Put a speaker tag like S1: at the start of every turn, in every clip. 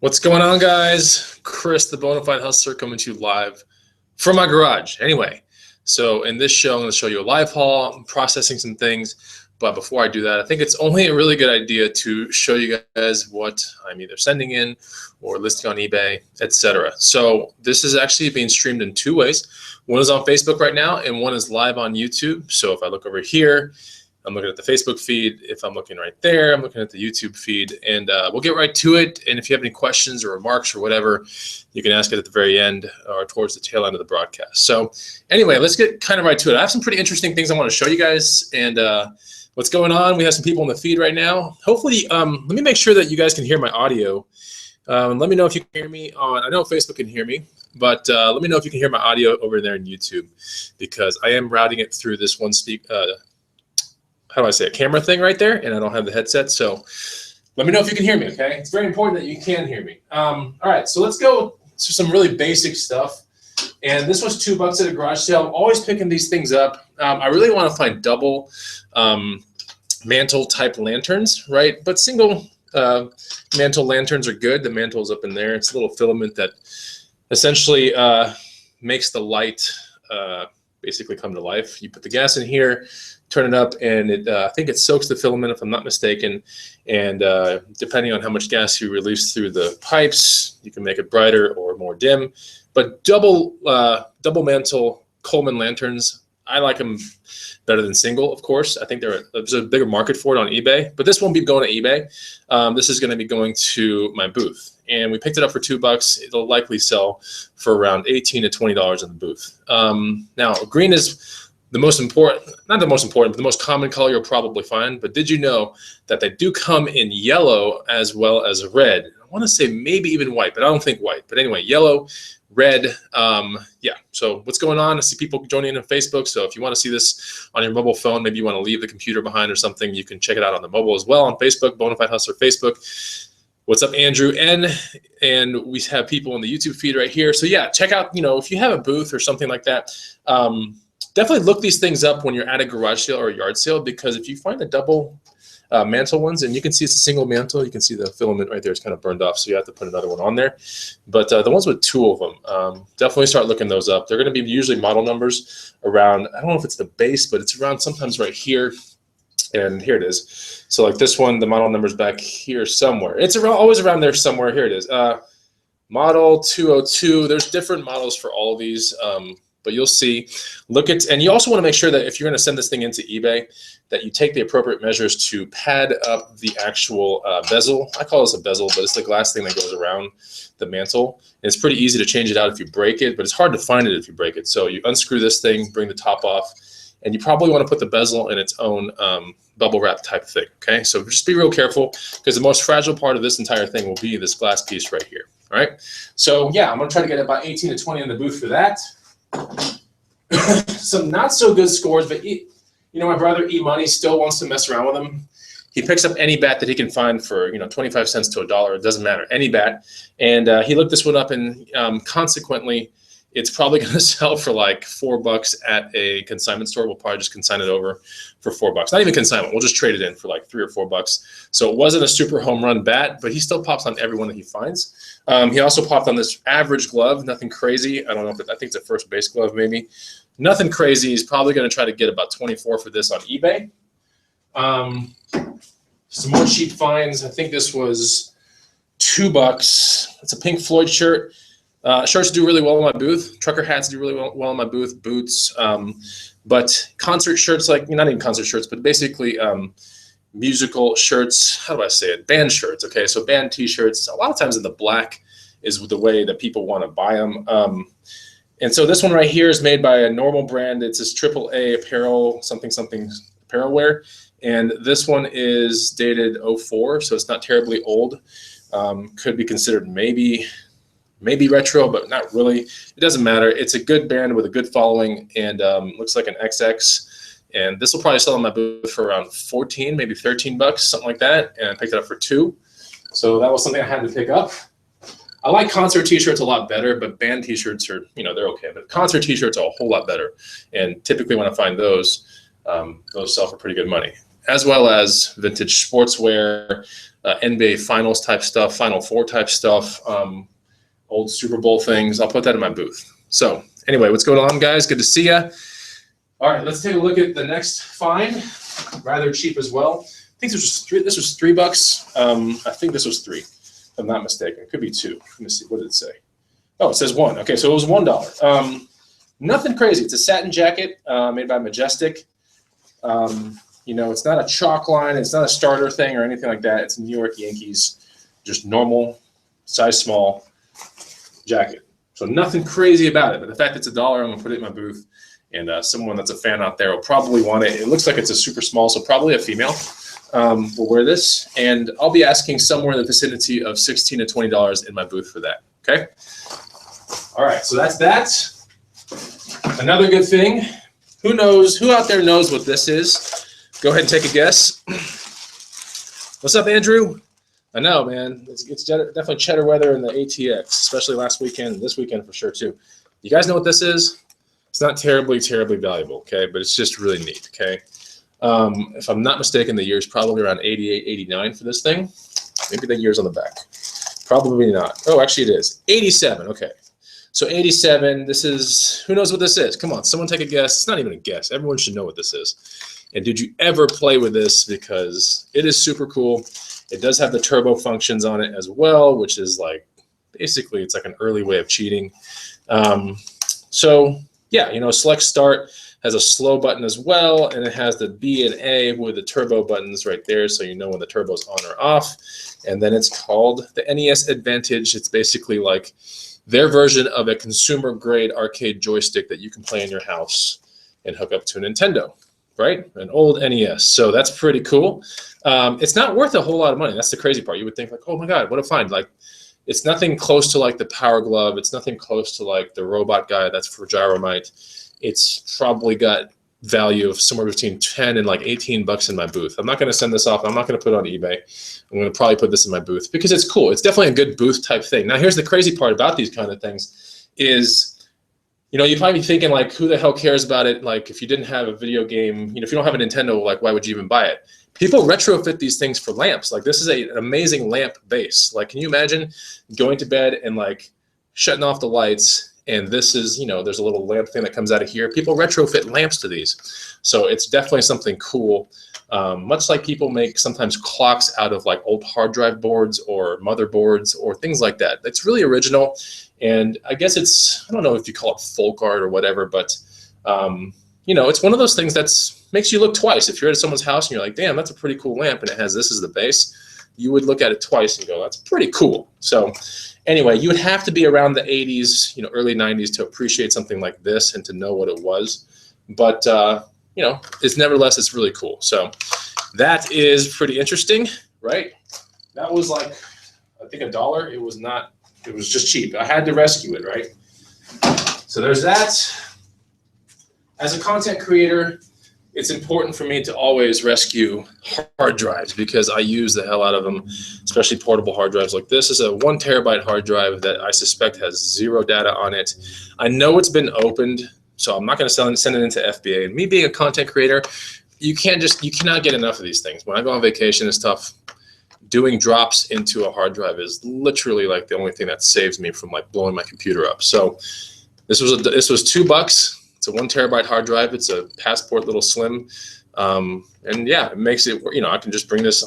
S1: What's going on, guys? Chris, the Bonafide Hustler, coming to you live from my garage. Anyway, so in this show, I'm going to show you a live haul. I'm processing some things, but before I do that, I think it's only a really good idea to show you guys what I'm either sending in or listing on eBay, etc. So this is actually being streamed in two ways. One is on Facebook right now, and one is live on YouTube. So if I look over here, I'm looking at the Facebook feed. If I'm looking right there, I'm looking at the YouTube feed, and we'll get right to it. And if you have any questions or remarks or whatever, you can ask it at the very end or towards the tail end of the broadcast. So anyway, let's get kind of right to it. I have some pretty interesting things I want to show you guys, and what's going on. We have some people in the feed right now. Hopefully, let me make sure that you guys can hear my audio. Let me know if you can hear me on, I know Facebook can hear me, but let me know if you can hear my audio over there in YouTube, because I am routing it through this one how do I say it, camera thing right there, and I don't have the headset. So let me know if you can hear me, okay? It's very important that you can hear me. All right, so let's go to some really basic stuff. And this was $2 at a garage sale. I'm always picking these things up. I really want to find double mantle type lanterns, right? But single mantle lanterns are good. The mantle is up in there. It's a little filament that essentially makes the light basically come to life. You put the gas in here, turn it up, and it I think it soaks the filament, if I'm not mistaken. And depending on how much gas you release through the pipes, you can make it brighter or more dim. But double mantle Coleman lanterns, I like them better than single, of course. I think there's a bigger market for it on eBay, but this won't be going to eBay. This is going to be going to my booth, and we picked it up for $2. It'll likely sell for around $18 to $20 in the booth. Now, green is the most important, not the most important, but the most common color you'll probably find. But did you know that they do come in yellow as well as red? I want to say maybe even white, but I don't think white. But anyway, yellow, red, yeah. So what's going on? I see people joining in on Facebook. So if you want to see this on your mobile phone, maybe you want to leave the computer behind or something, you can check it out on the mobile as well on Facebook, Bonafide Hustler Facebook. What's up, Andrew N? And we have people in the YouTube feed right here. So yeah, check out, if you have a booth or something like that, definitely look these things up when you're at a garage sale or a yard sale, because if you find the double mantle ones, and you can see it's a single mantle, you can see the filament right there, it's kind of burned off, so you have to put another one on there. But the ones with two of them, definitely start looking those up. They're going to be usually model numbers around, I don't know if it's the base, but it's around sometimes right here. And here it is. So like this one, the model number's back here somewhere. It's always around there somewhere. Here it is. Model 202. There's different models for all of these. But you'll see, and you also want to make sure that if you're going to send this thing into eBay, that you take the appropriate measures to pad up the actual bezel. I call this a bezel, but it's the glass thing that goes around the mantle. And it's pretty easy to change it out if you break it, but it's hard to find it if you break it. So you unscrew this thing, bring the top off, and you probably want to put the bezel in its own bubble wrap type thing, okay? So just be real careful, because the most fragile part of this entire thing will be this glass piece right here, all right? So yeah, I'm going to try to get about 18 to 20 in the booth for that. Some not so good scores, but my brother E-Money still wants to mess around with them. He picks up any bat that he can find for 25 cents to $1. It doesn't matter, any bat. And he looked this one up, and consequently, it's probably going to sell for like $4 at a consignment store. We'll probably just consign it over for $4. Not even consignment. We'll just trade it in for like $3 or $4. So it wasn't a super home run bat, but he still pops on every one that he finds. He also popped on this average glove. Nothing crazy. I don't know if I think it's a first base glove maybe. Nothing crazy. He's probably going to try to get about 24 for this on eBay. Some more cheap finds. I think this was $2. It's a Pink Floyd shirt. Shirts do really well in my booth. Trucker hats do really well in my booth. Boots, but concert shirts, like not even concert shirts, but basically musical shirts. How do I say it? Band shirts. Okay, so band T-shirts. A lot of times in the black is the way that people want to buy them. And so this one right here is made by a normal brand. It's this AAA apparel, something apparel wear, and this one is dated 04, so it's not terribly old. Could be considered maybe retro, but not really. It doesn't matter. It's a good band with a good following, and looks like an XX. And this will probably sell in my booth for around 14, maybe $13, something like that. And I picked it up for $2. So that was something I had to pick up. I like concert T-shirts a lot better, but band T-shirts are, they're okay. But concert T-shirts are a whole lot better. And typically when I find those sell for pretty good money. as well as vintage sportswear, NBA Finals type stuff, Final Four type stuff, old Super Bowl things. I'll put that in my booth. So anyway, what's going on, guys? Good to see you. All right, let's take a look at the next find. Rather cheap as well. I think this was $3. I think this was $3, if I'm not mistaken. It could be $2. Let me see. What did it say? Oh, it says $1. Okay, so it was $1. Nothing crazy. It's a satin jacket made by Majestic. You know, it's not a chalk line. It's not a starter thing or anything like that. It's a New York Yankees, just normal, size small jacket. So nothing crazy about it. But the fact it's $1, I'm going to put it in my booth. And someone that's a fan out there will probably want it. It looks like it's a super small, so probably a female will wear this. And I'll be asking somewhere in the vicinity of $16 to $20 in my booth for that. Okay? All right, so that's that. Another good thing. Who knows? Who out there knows what this is? Go ahead and take a guess. What's up, Andrew? I know, man. It's definitely cheddar weather in the ATX, especially last weekend, this weekend for sure, too. You guys know what this is? It's not terribly valuable, okay? But it's just really neat, okay? If I'm not mistaken, the year's probably around 88, 89 for this thing. Maybe the year's on the back. Probably not. Oh, actually it is. 87, okay. So 87, this is, who knows what this is? Come on, someone take a guess. It's not even a guess. Everyone should know what this is. And did you ever play with this? Because it is super cool. It does have the turbo functions on it as well, which is like, basically it's like an early way of cheating. So yeah, you know, select start has a slow button as well, and it has the B and A with the turbo buttons right there, so you know when the turbo's on or off. And then it's called the NES Advantage. It's basically like their version of a consumer-grade arcade joystick that you can play in your house and hook up to a Nintendo, right? An old NES. So that's pretty cool. It's not worth a whole lot of money. That's the crazy part. You would think like, oh my God, what a find. Like, it's nothing close to like the Power Glove. It's nothing close to like the Robot Guy that's for Gyromite. It's probably got value of somewhere between 10 and like 18 bucks in my booth. I'm not going to send this off. I'm not going to put it on eBay. I'm going to probably put this in my booth because it's cool. It's definitely a good booth type thing. Now, here's the crazy part about these kind of things is, you know, you'd probably be thinking like, who the hell cares about it? Like, if you didn't have a video game, you know, if you don't have a Nintendo, like, why would you even buy it? People retrofit these things for lamps. Like, this is an amazing lamp base. Like, can you imagine going to bed and like shutting off the lights? And this is, you know, there's a little lamp thing that comes out of here. People retrofit lamps to these. So it's definitely something cool. Much like people make sometimes clocks out of like old hard drive boards or motherboards or things like that. It's really original. And I guess it's, I don't know if you call it folk art or whatever, but, you know, it's one of those things that's makes you look twice. If you're at someone's house and you're like, damn, that's a pretty cool lamp and it has this as the base, you would look at it twice and go, that's pretty cool. So anyway, you would have to be around the 80s, you know, early 90s to appreciate something like this and to know what it was. But, you know, nevertheless, it's really cool. So that is pretty interesting, right? That was like, I think $1. It was not, it was just cheap. I had to rescue it, right? So there's that. As a content creator, it's important for me to always rescue hard drives because I use the hell out of them, especially portable hard drives like this. Is a 1 terabyte hard drive that I suspect has 0 data on it. I know it's been opened, so I'm not going to send it into FBA. And me being a content creator, you cannot get enough of these things. When I go on vacation and stuff, doing drops into a hard drive is literally like the only thing that saves me from like blowing my computer up. So this was $2. It's a 1 terabyte hard drive. It's a Passport little slim. And yeah, it makes it, you know, I can just bring this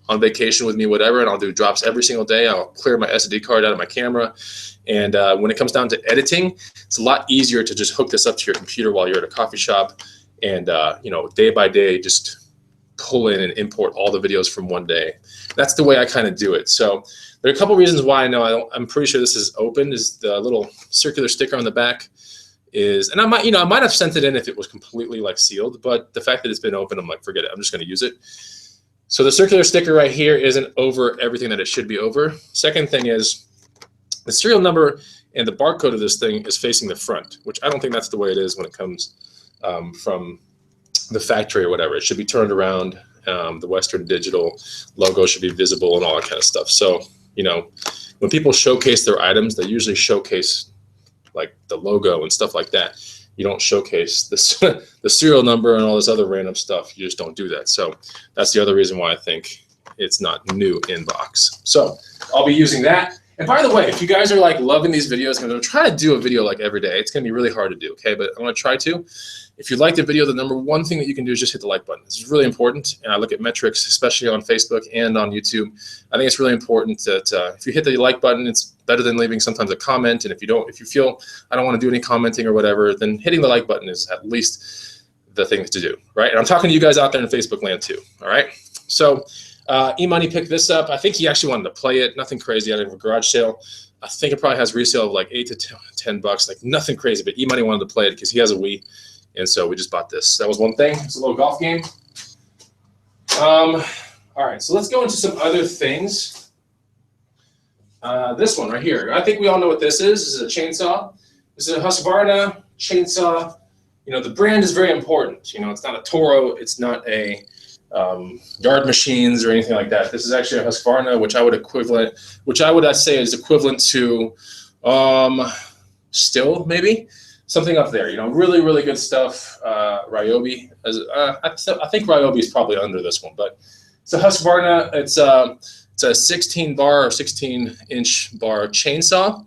S1: on vacation with me, whatever, and I'll do drops every single day. I'll clear my SD card out of my camera. And when it comes down to editing, it's a lot easier to just hook this up to your computer while you're at a coffee shop and, you know, day by day, just pull in and import all the videos from one day. That's the way I kind of do it. So there are a couple reasons why I know I'm pretty sure this is open. Is the little circular sticker on the back is, and I might have sent it in if it was completely like sealed, but the fact that it's been open, I'm like, forget it. I'm just going to use it. So the circular sticker right here isn't over everything that it should be over. Second thing is the serial number and the barcode of this thing is facing the front, which I don't think that's the way it is when it comes from the factory or whatever. It should be turned around. The Western Digital logo should be visible and all that kind of stuff. So, you know, when people showcase their items, they usually showcase like the logo and stuff like that. you don't showcase this the serial number and all this other random stuff. You just don't do that. So that's the other reason why I think it's not new in box. So I'll be using that. And by the way, if you guys are like loving these videos, I'm going to try to do a video like every day. It's going to be really hard to do, okay? But I'm going to try to. If you like the video, the number one thing that you can do is just hit the like button. This is really important. And I look at metrics, especially on Facebook and on YouTube. I think it's really important that if you hit the like button, it's better than leaving sometimes a comment. And if you feel I don't want to do any commenting or whatever, then hitting the like button is at least the thing to do, right? And I'm talking to you guys out there in Facebook land too, all right? So E-Money picked this up. I think he actually wanted to play it. Nothing crazy out of a garage sale. I think it probably has resale of like $8 to $10, like nothing crazy. But E-Money wanted to play it because he has a Wii, and so we just bought this. That was one thing. It's a little golf game. All right, so let's go into some other things. This one right here. I think we all know what this is. This is a chainsaw. This is a Husqvarna chainsaw. You know, the brand is very important. You know, it's not a Toro. It's not a Yard Machines or anything like that. This is actually a Husqvarna, which I would say is equivalent to Still, maybe something up there. You know, really, really good stuff. Ryobi, I think Ryobi is probably under this one, but it's a Husqvarna. It's a 16 bar or 16-inch bar chainsaw,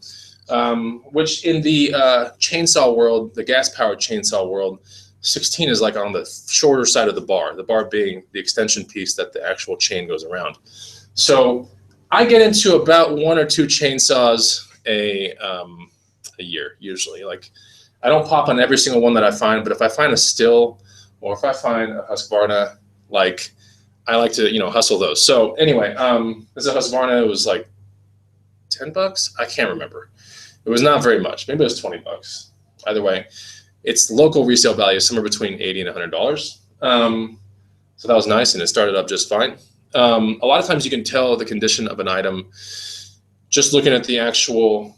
S1: which in the chainsaw world, the gas-powered chainsaw world, 16 is like on the shorter side of the bar being the extension piece that the actual chain goes around. So I get into about 1 or 2 chainsaws a year usually. Like I don't pop on every single one that I find, but if I find a Still or if I find a Husqvarna, like I like to, you know, hustle those. So anyway, this is a Husqvarna. It was like $10. I can't remember. It was not very much. Maybe it was $20. Either way. Its local resale value is somewhere between $80 and $100. So that was nice, and it started up just fine. A lot of times you can tell the condition of an item just looking at the actual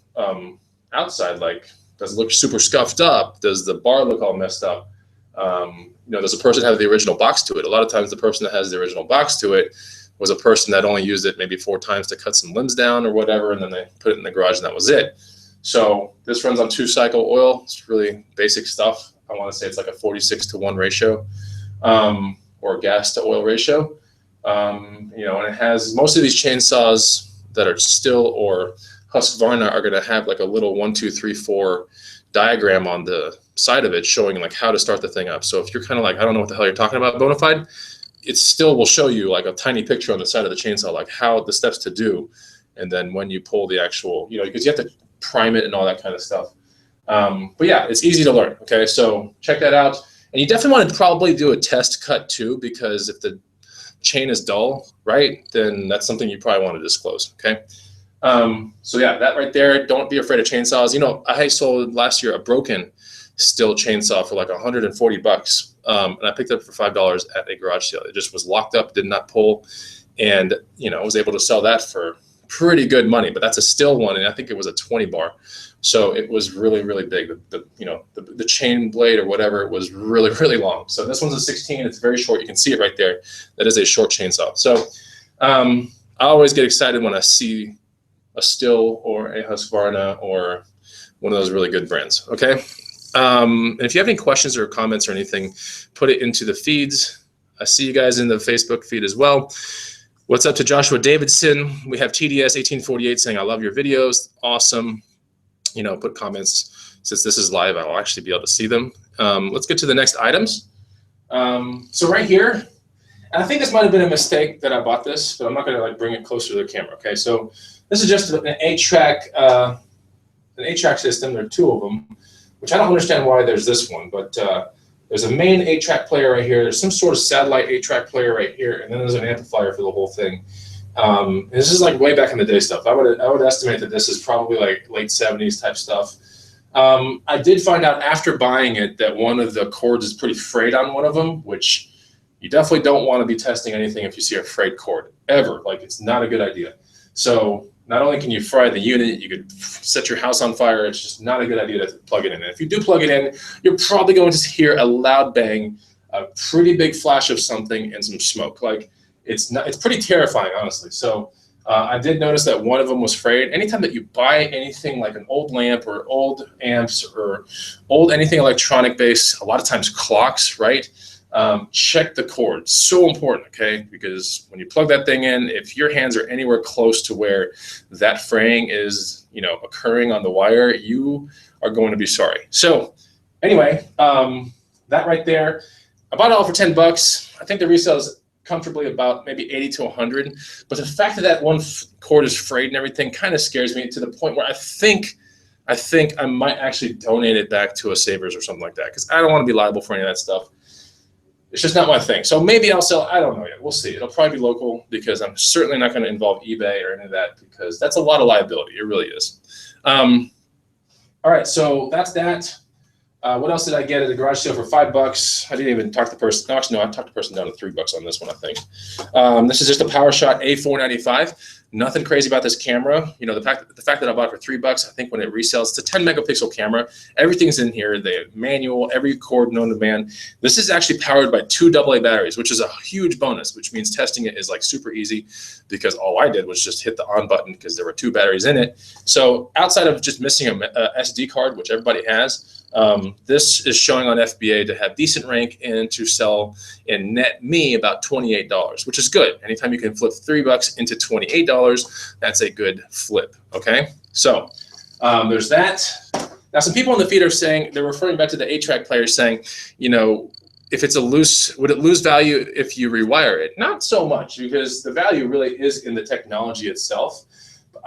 S1: outside. Like, does it look super scuffed up? Does the bar look all messed up? You know, does the person have the original box to it? A lot of times the person that has the original box to it was a person that only used it maybe 4 times to cut some limbs down or whatever, and then they put it in the garage and that was it. So this runs on 2-cycle oil. It's really basic stuff. I want to say it's like a 46-to-1 ratio, or gas to oil ratio. You know, and it has, most of these chainsaws that are Still or Husqvarna are going to have like a little 1, 2, 3, 4 diagram on the side of it showing like how to start the thing up. So if you're kind of like, I don't know what the hell you're talking about, Bonafide, it still will show you like a tiny picture on the side of the chainsaw, like how the steps to do. And then when you pull the actual, you know, because you have to prime it and all that kind of stuff. But yeah, it's easy to learn. Okay, so check that out. And you definitely want to probably do a test cut too, because if the chain is dull, right, then that's something you probably want to disclose. Okay. So yeah, that right there, don't be afraid of chainsaws. You know, I sold last year a broken Still chainsaw for like $140. And I picked it up for $5 at a garage sale. It just was locked up, did not pull. And, you know, I was able to sell that for pretty good money, but that's a Still one. And I think it was a 20 bar. So it was really, really big. The chain blade or whatever, it was really, really long. So this one's a 16. It's very short. You can see it right there. That is a short chainsaw. So I always get excited when I see a Still or a Husqvarna or one of those really good brands. Okay. And if you have any questions or comments or anything, put it into the feeds. I see you guys in the Facebook feed as well. What's up to Joshua Davidson? We have TDS 1848 saying, I love your videos. Awesome. You know, put comments. Since this is live, I'll actually be able to see them. Let's get to the next items. So right here, and I think this might have been a mistake that I bought this, but I'm not going to like bring it closer to the camera. Okay, so this is just an 8-track system. There are 2 of them, which I don't understand why there's this one, but there's a main 8-track player right here. There's some sort of satellite 8-track player right here, and then there's an amplifier for the whole thing. And this is like way back in the day stuff. I would estimate that this is probably like late 70s type stuff. I did find out after buying it that one of the cords is pretty frayed on one of them, which you definitely don't want to be testing anything if you see a frayed cord ever. Like, it's not a good idea. So not only can you fry the unit, you could set your house on fire. It's just not a good idea to plug it in. And if you do plug it in, you're probably going to hear a loud bang, a pretty big flash of something, and some smoke. Like, it's pretty terrifying, honestly. So I did notice that one of them was frayed. Anytime that you buy anything like an old lamp or old amps or old anything electronic based, a lot of times clocks, right? Check the cord. So important, okay? Because when you plug that thing in, if your hands are anywhere close to where that fraying is, occurring on the wire, you are going to be sorry. So anyway, that right there, I bought it all for $10. I think the resale is comfortably about maybe 80 to 100. But the fact that that one cord is frayed and everything kind of scares me to the point where I think I might actually donate it back to a Savers or something like that, because I don't want to be liable for any of that stuff. It's just not my thing. So maybe I'll sell. I don't know yet. We'll see. It'll probably be local, because I'm certainly not going to involve eBay or any of that, because that's a lot of liability. It really is. All right, so that's that. What else did I get at the garage sale for $5? I didn't even talk to the person. No, actually, no, I talked the person down to $3 on this one, I think. This is just a PowerShot A495. Nothing crazy about this camera. The fact that I bought it for $3, I think when it resells, it's a 10 megapixel camera. Everything's in here. The manual, every cord known to man. This is actually powered by 2 AA batteries, which is a huge bonus, which means testing it is like super easy, because all I did was just hit the on button because there were 2 batteries in it. So outside of just missing a SD card, which everybody has, this is showing on FBA to have decent rank and to sell and net me about $28, which is good. Anytime you can flip $3 into $28, that's a good flip. Okay, so there's that. Now, some people in the feed are saying, they're referring back to the 8-track players, saying, if it's a loose, would it lose value if you rewire it? Not so much, because the value really is in the technology itself.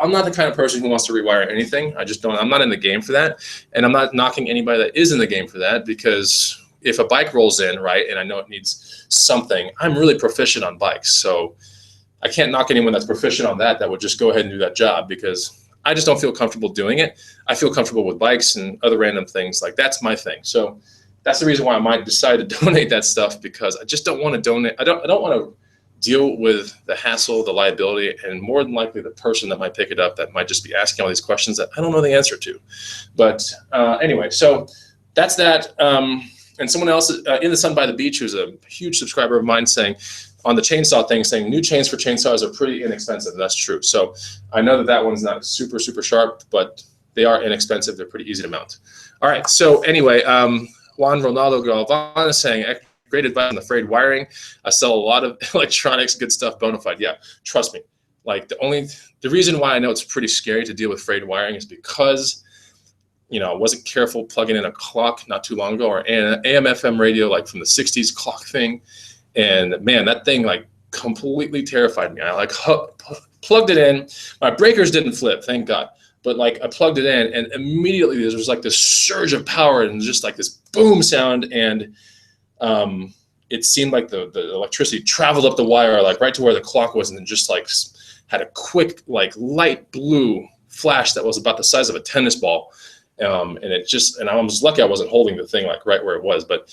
S1: I'm not the kind of person who wants to rewire anything. I just don't. I'm not in the game for that, and I'm not knocking anybody that is in the game for that, because if a bike rolls in, right, and I know it needs something, I'm really proficient on bikes, so I can't knock anyone that's proficient on that would just go ahead and do that job, because I just don't feel comfortable doing it. I feel comfortable with bikes and other random things. Like, that's my thing. So that's the reason why I might decide to donate that stuff, because I just don't want to donate. I don't want to deal with the hassle, the liability, and more than likely the person that might pick it up that might just be asking all these questions that I don't know the answer to. But anyway, so that's that. And someone else, In the Sun by the Beach, who's a huge subscriber of mine, saying on the chainsaw thing, saying new chains for chainsaws are pretty inexpensive. And that's true. So I know that one's not super, super sharp, but they are inexpensive. They're pretty easy to mount. All right. So anyway, Juan Ronaldo Galvan is saying, great advice on the frayed wiring. I sell a lot of electronics, good stuff, bona fide. Yeah, trust me. Like, the reason why I know it's pretty scary to deal with frayed wiring is because, I wasn't careful plugging in a clock not too long ago, or an AM/FM radio, like from the 60s clock thing. And man, that thing like completely terrified me. I plugged it in. My breakers didn't flip, thank God. But like, I plugged it in, and immediately there was like this surge of power and just like this boom sound, and it seemed like the electricity traveled up the wire, like right to where the clock was, and then just like had a quick, like light blue flash that was about the size of a tennis ball. And I was lucky I wasn't holding the thing like right where it was. But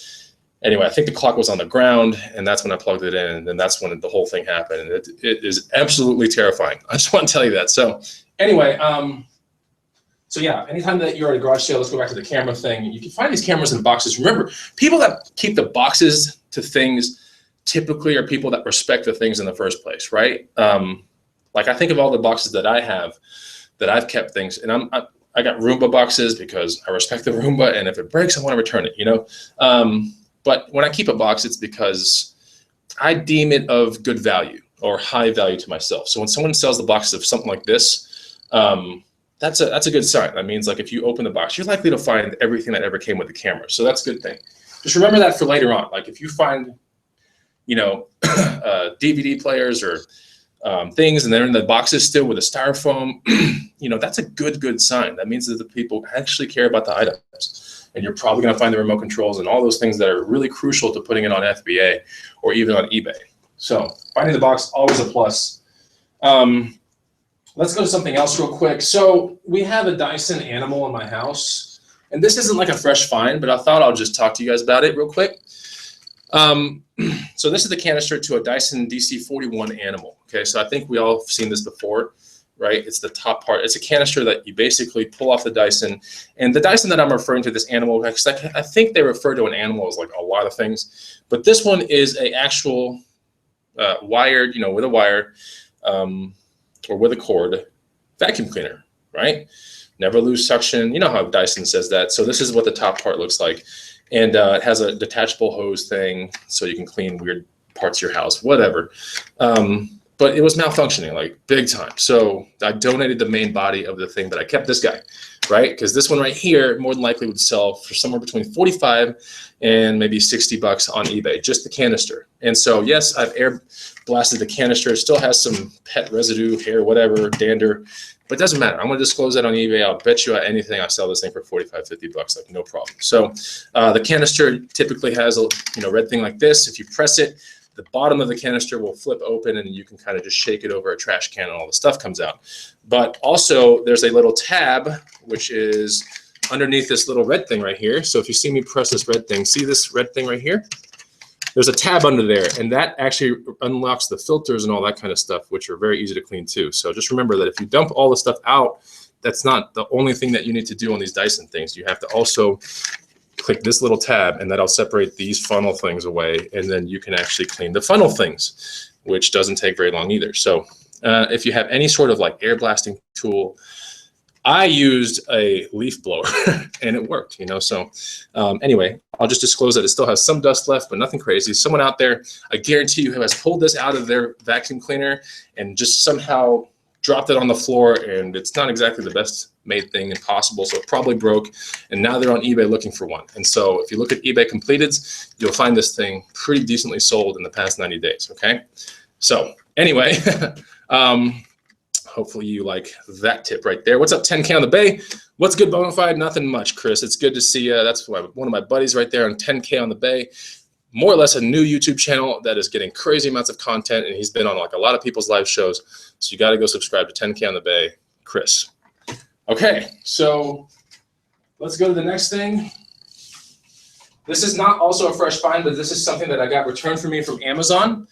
S1: anyway, I think the clock was on the ground, and that's when I plugged it in, and then that's when the whole thing happened. And it is absolutely terrifying. I just want to tell you that. So anyway, so yeah, anytime that you're at a garage sale, let's go back to the camera thing. You can find these cameras in boxes. Remember, people that keep the boxes to things typically are people that respect the things in the first place, right? Like, I think of all the boxes that I have, that I've kept things, and I got Roomba boxes because I respect the Roomba, and if it breaks, I want to return it, But when I keep a box, it's because I deem it of good value or high value to myself. So when someone sells the boxes of something like this, that's a good sign. That means, like, if you open the box, you're likely to find everything that ever came with the camera. So that's a good thing. Just remember that for later on. Like, if you find, DVD players or things, and they're in the boxes still with a styrofoam, that's a good sign. That means that the people actually care about the items. And you're probably going to find the remote controls and all those things that are really crucial to putting it on FBA or even on eBay. So finding the box, always a plus. Let's go to something else real quick. So we have a Dyson Animal in my house, and this isn't like a fresh find, but I thought I'll just talk to you guys about it real quick. So this is the canister to a Dyson DC41 Animal. Okay, so I think we all have seen this before, right? It's the top part. It's a canister that you basically pull off the Dyson, and the Dyson that I'm referring to, this Animal, because I think they refer to an animal as like a lot of things, but this one is a actual wired, with a wire, or with a cord vacuum cleaner, right? Never lose suction. You know how Dyson says that. So this is what the top part looks like. And it has a detachable hose thing so you can clean weird parts of your house, whatever. But it was malfunctioning like big time. So I donated the main body of the thing, but I kept this guy, right? Because this one right here more than likely would sell for somewhere between 45 and maybe 60 bucks on eBay, just the canister. And so yes, I've air blasted the canister. It still has some pet residue, hair, whatever, dander, but it doesn't matter. I'm gonna disclose that on eBay. I'll bet you at anything I sell this thing for 45, 50 bucks, like no problem. So the canister typically has a red thing like this. If you press it, the bottom of the canister will flip open and you can kind of just shake it over a trash can and all the stuff comes out. But also there's a little tab, which is underneath this little red thing right here. So if you see me press this red thing, see this red thing right here? There's a tab under there, and that actually unlocks the filters and all that kind of stuff, which are very easy to clean too. So just remember that if you dump all the stuff out, that's not the only thing that you need to do on these Dyson things. You have to also click this little tab, and that'll separate these funnel things away, and then you can actually clean the funnel things, which doesn't take very long either. So if you have any sort of like air blasting tool, I used a leaf blower and it worked, So anyway, I'll just disclose that it still has some dust left, but nothing crazy. Someone out there, I guarantee you, who has pulled this out of their vacuum cleaner and just somehow dropped it on the floor, and it's not exactly the best made thing possible, so it probably broke, and now they're on eBay looking for one. And so if you look at eBay completeds, you'll find this thing pretty decently sold in the past 90 days, okay? So anyway, hopefully you like that tip right there. What's up, 10K on the Bay? What's good, Bonafide? Nothing much, Chris. It's good to see you. That's one of my buddies right there on 10K on the Bay. More or less a new YouTube channel that is getting crazy amounts of content, and he's been on like a lot of people's live shows. So you got to go subscribe to 10K on the Bay, Chris. Okay, so let's go to the next thing. This is not also a fresh find, but this is something that I got returned for me from Amazon.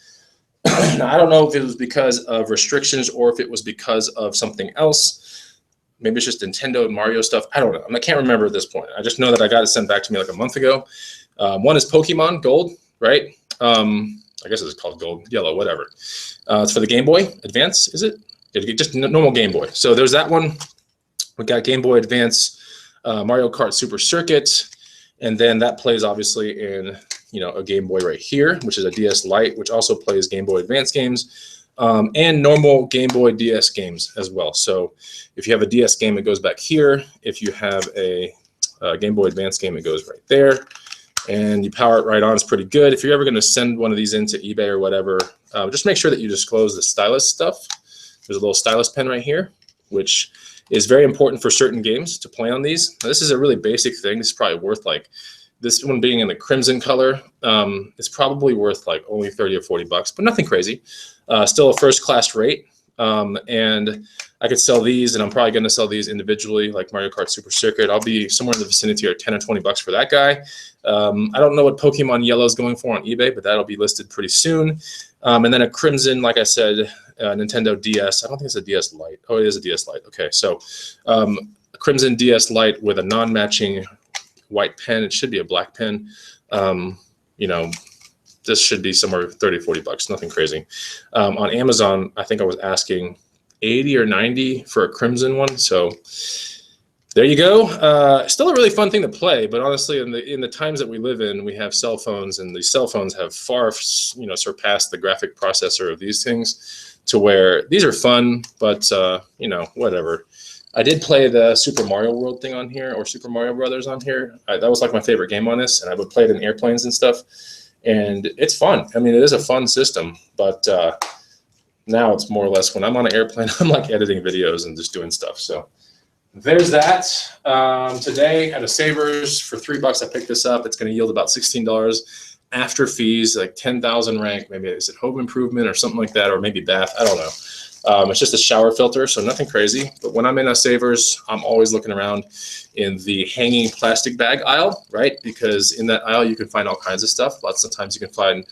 S1: Now, I don't know if it was because of restrictions or if it was because of something else. Maybe it's just Nintendo and Mario stuff. I don't know. I can't remember at this point. I just know that I got it sent back to me like a month ago. One is Pokemon Gold, right? I guess it's called Gold, Yellow, whatever. It's for the Game Boy Advance, is it? Just normal Game Boy. So there's that one. We got Game Boy Advance, Mario Kart Super Circuit, and then that plays obviously in a Game Boy right here, which is a DS Lite, which also plays Game Boy Advance games, and normal Game Boy DS games as well. So if you have a DS game, it goes back here. If you have a Game Boy Advance game, it goes right there. And you power it right on. It's pretty good. If you're ever going to send one of these into eBay or whatever, just make sure that you disclose the stylus stuff. There's a little stylus pen right here, which is very important for certain games to play on these. Now, this is a really basic thing. This is probably worth like, this one being in the crimson color, it's probably worth like only 30 or 40 bucks, but nothing crazy. Still a first class rate. And I could sell these, and I'm probably going to sell these individually, like Mario Kart Super Circuit. I'll be somewhere in the vicinity of 10 or 20 bucks for that guy. I don't know what Pokemon Yellow is going for on eBay, but that'll be listed pretty soon. And then a crimson, like I said, Nintendo DS. I don't think it's a DS Lite. Oh, it is a DS Lite. Okay, so a crimson DS Lite with a non-matching white pen. It should be a black pen. This should be somewhere 30, 40 bucks, nothing crazy. On Amazon, I think I was asking 80 or 90 for a crimson one. So there you go. Still a really fun thing to play, but honestly, in the times that we live in, we have cell phones, and these cell phones have far, surpassed the graphic processor of these things, to where these are fun, but whatever. I did play the Super Mario World thing on here, or Super Mario Brothers on here. That was like my favorite game on this, and I would play it in airplanes and stuff. And it's fun. I mean, it is a fun system, but now it's more or less when I'm on an airplane, I'm like editing videos and just doing stuff. So there's that. Today at a Savers for $3, I picked this up. It's going to yield about $16 after fees, like 10,000 rank. Maybe is it home improvement or something like that, or maybe bath. I don't know. It's just a shower filter, so nothing crazy. But when I'm in a Savers, I'm always looking around in the hanging plastic bag aisle, right? Because in that aisle, you can find all kinds of stuff. Lots of times you can find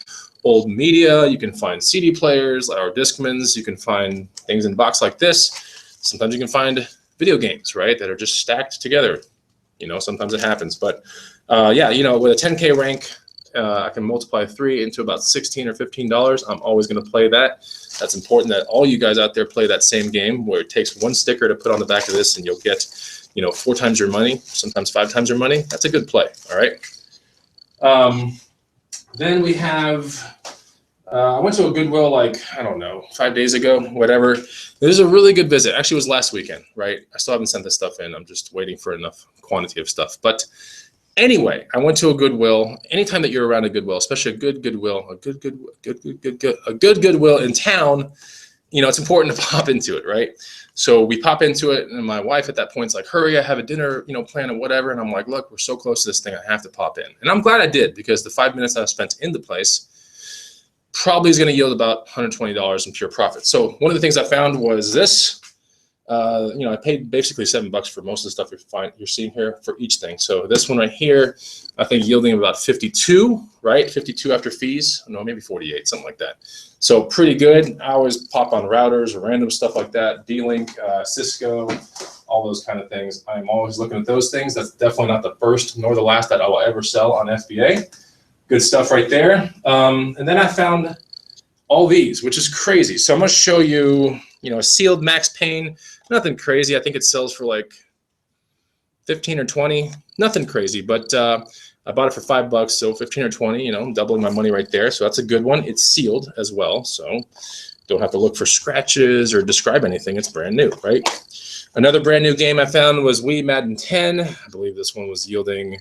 S1: old media, you can find CD players or Discmans, you can find things in a box like this. Sometimes you can find video games, right, that are just stacked together. Sometimes it happens. But yeah, with a 10K rank, I can multiply 3 into about $16 or $15. I'm always going to play that. That's important that all you guys out there play that same game where it takes one sticker to put on the back of this and you'll get, 4 times your money, sometimes 5 times your money. That's a good play. All right. Then we have, I went to a Goodwill I don't know, 5 days ago, whatever. It was a really good visit. Actually, it was last weekend, right? I still haven't sent this stuff in. I'm just waiting for enough quantity of stuff. But anyway, I went to a Goodwill. Anytime that you're around a Goodwill, especially a good Goodwill in town, it's important to pop into it, right? So we pop into it, and my wife at that point's like, hurry, I have a dinner, plan or whatever. And I'm like, look, we're so close to this thing, I have to pop in. And I'm glad I did, because the 5 minutes I spent in the place probably is going to yield about $120 in pure profit. So one of the things I found was this. I paid basically $7 for most of the stuff you're seeing here for each thing. So this one right here, I think yielding about 52, right? 52 after fees. No, maybe 48, something like that. So pretty good. I always pop on routers or random stuff like that. D-Link, Cisco, all those kind of things. I'm always looking at those things. That's definitely not the first nor the last that I will ever sell on FBA. Good stuff right there. And then I found all these, which is crazy. So I'm going to show you, a sealed Max Payne. Nothing crazy. I think it sells for like 15 or 20. Nothing crazy, but I bought it for $5, so 15 or 20, doubling my money right there. So that's a good one. It's sealed as well, so don't have to look for scratches or describe anything. It's brand new, right? Another brand new game I found was Wii Madden 10. I believe this one was yielding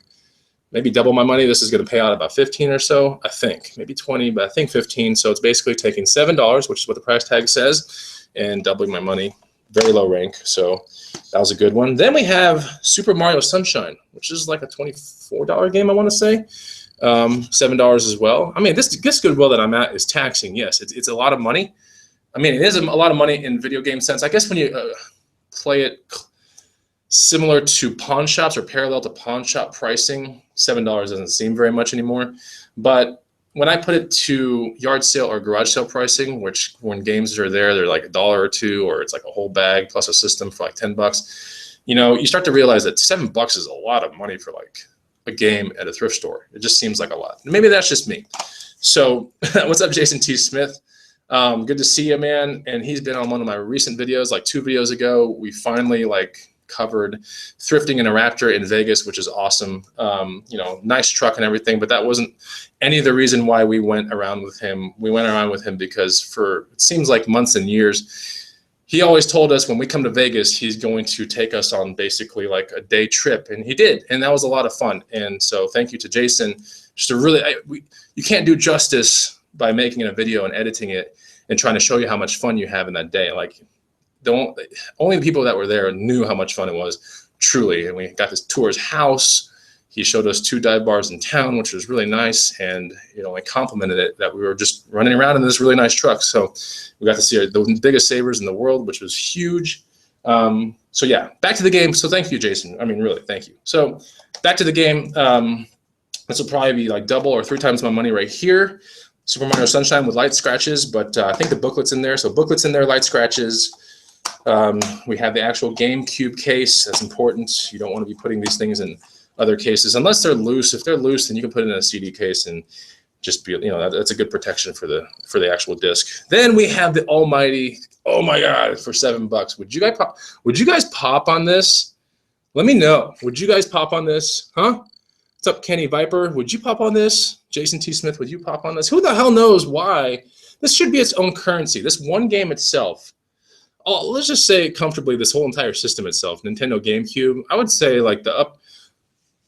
S1: maybe double my money. This is going to pay out about 15 or so, I think. Maybe 20, but I think 15. So it's basically taking $7, which is what the price tag says, and doubling my money. Very low rank, so that was a good one. Then we have Super Mario Sunshine, which is like a $24 game, I want to say. $7 as well. I mean, this Goodwill that I'm at is taxing. Yes, it's a lot of money. I mean, it is a lot of money in video game sense. I guess when you play it similar to pawn shops or parallel to pawn shop pricing, $7 doesn't seem very much anymore. But when I put it to yard sale or garage sale pricing, which when games are there, they're like $1 or $2, or it's like a whole bag plus a system for like $10. You start to realize that $7 is a lot of money for like a game at a thrift store. It just seems like a lot. Maybe that's just me. So what's up, Jason T. Smith? Good to see you, man. And he's been on one of my recent videos, like 2 videos ago. We finally covered thrifting in a Raptor in Vegas, which is awesome. Nice truck and everything, but that wasn't any of the reason why we went around with him. We went around with him because for, it seems like months and years, he always told us when we come to Vegas, he's going to take us on basically like a day trip, and he did, and that was a lot of fun. And so thank you to Jason. Just a really, you can't do justice by making a video and editing it and trying to show you how much fun you have in that day. Only the people that were there knew how much fun it was, truly. And we got to tour his house. He showed us 2 dive bars in town, which was really nice. And, I complimented it that we were just running around in this really nice truck. So we got to see the biggest savers in the world, which was huge. So yeah, back to the game. So thank you, Jason. I mean, really, thank you. So back to the game. This will probably be like double or 3 times my money right here. Super Mario Sunshine with light scratches, but I think the booklet's in there. So booklet's in there, light scratches. We have the actual GameCube case. That's important. You don't want to be putting these things in other cases unless they're loose. If they're loose, then you can put it in a CD case and just be, that's a good protection for the actual disc. Then we have the almighty, oh my God, for $7. Would you guys pop on this? Let me know. Would you guys pop on this? Huh? What's up, Kenny Viper? Would you pop on this? Jason T. Smith, would you pop on this? Who the hell knows why? This should be its own currency. This one game itself. Oh, let's just say comfortably this whole entire system itself, Nintendo GameCube, I would say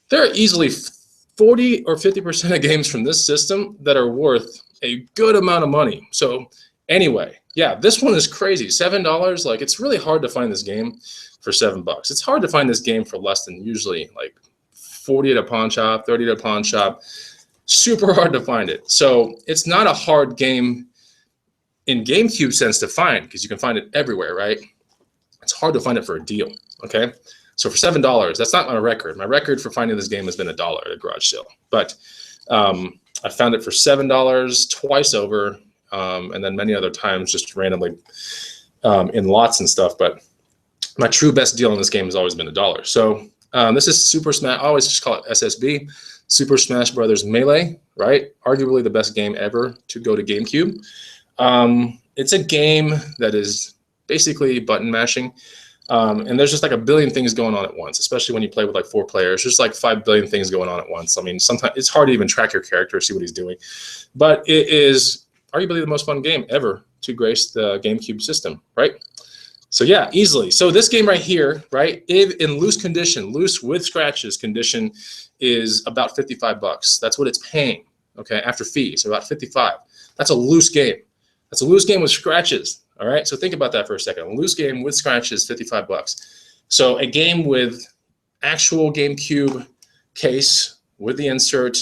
S1: there are easily 40 or 50% of games from this system that are worth a good amount of money. So anyway, yeah, this one is crazy. $7, it's really hard to find this game for $7. It's hard to find this game for less than usually 40 at a pawn shop, 30 at a pawn shop. Super hard to find it. So it's not a hard game in GameCube sense to find, because you can find it everywhere, right? It's hard to find it for a deal, okay? So for $7, that's not my record. My record for finding this game has been $1 at a garage sale. But I found it for $7 twice over, and then many other times just randomly in lots and stuff. But my true best deal in this game has always been $1. So this is Super Smash. I always just call it SSB. Super Smash Brothers Melee, right? Arguably the best game ever to go to GameCube. It's a game that is basically button mashing. And there's just like a billion things going on at once, especially when you play with like 4 players. There's like 5 billion things going on at once. I mean, sometimes it's hard to even track your character, see what he's doing. But it is arguably the most fun game ever to grace the GameCube system, right? So yeah, easily. So this game right here, right, in loose condition, loose with scratches condition, is about $55. That's what it's paying, okay, after fees, about 55. That's a loose game. That's a loose game with scratches. All right, so think about that for a second. A loose game with scratches, $55. So a game with actual GameCube case with the insert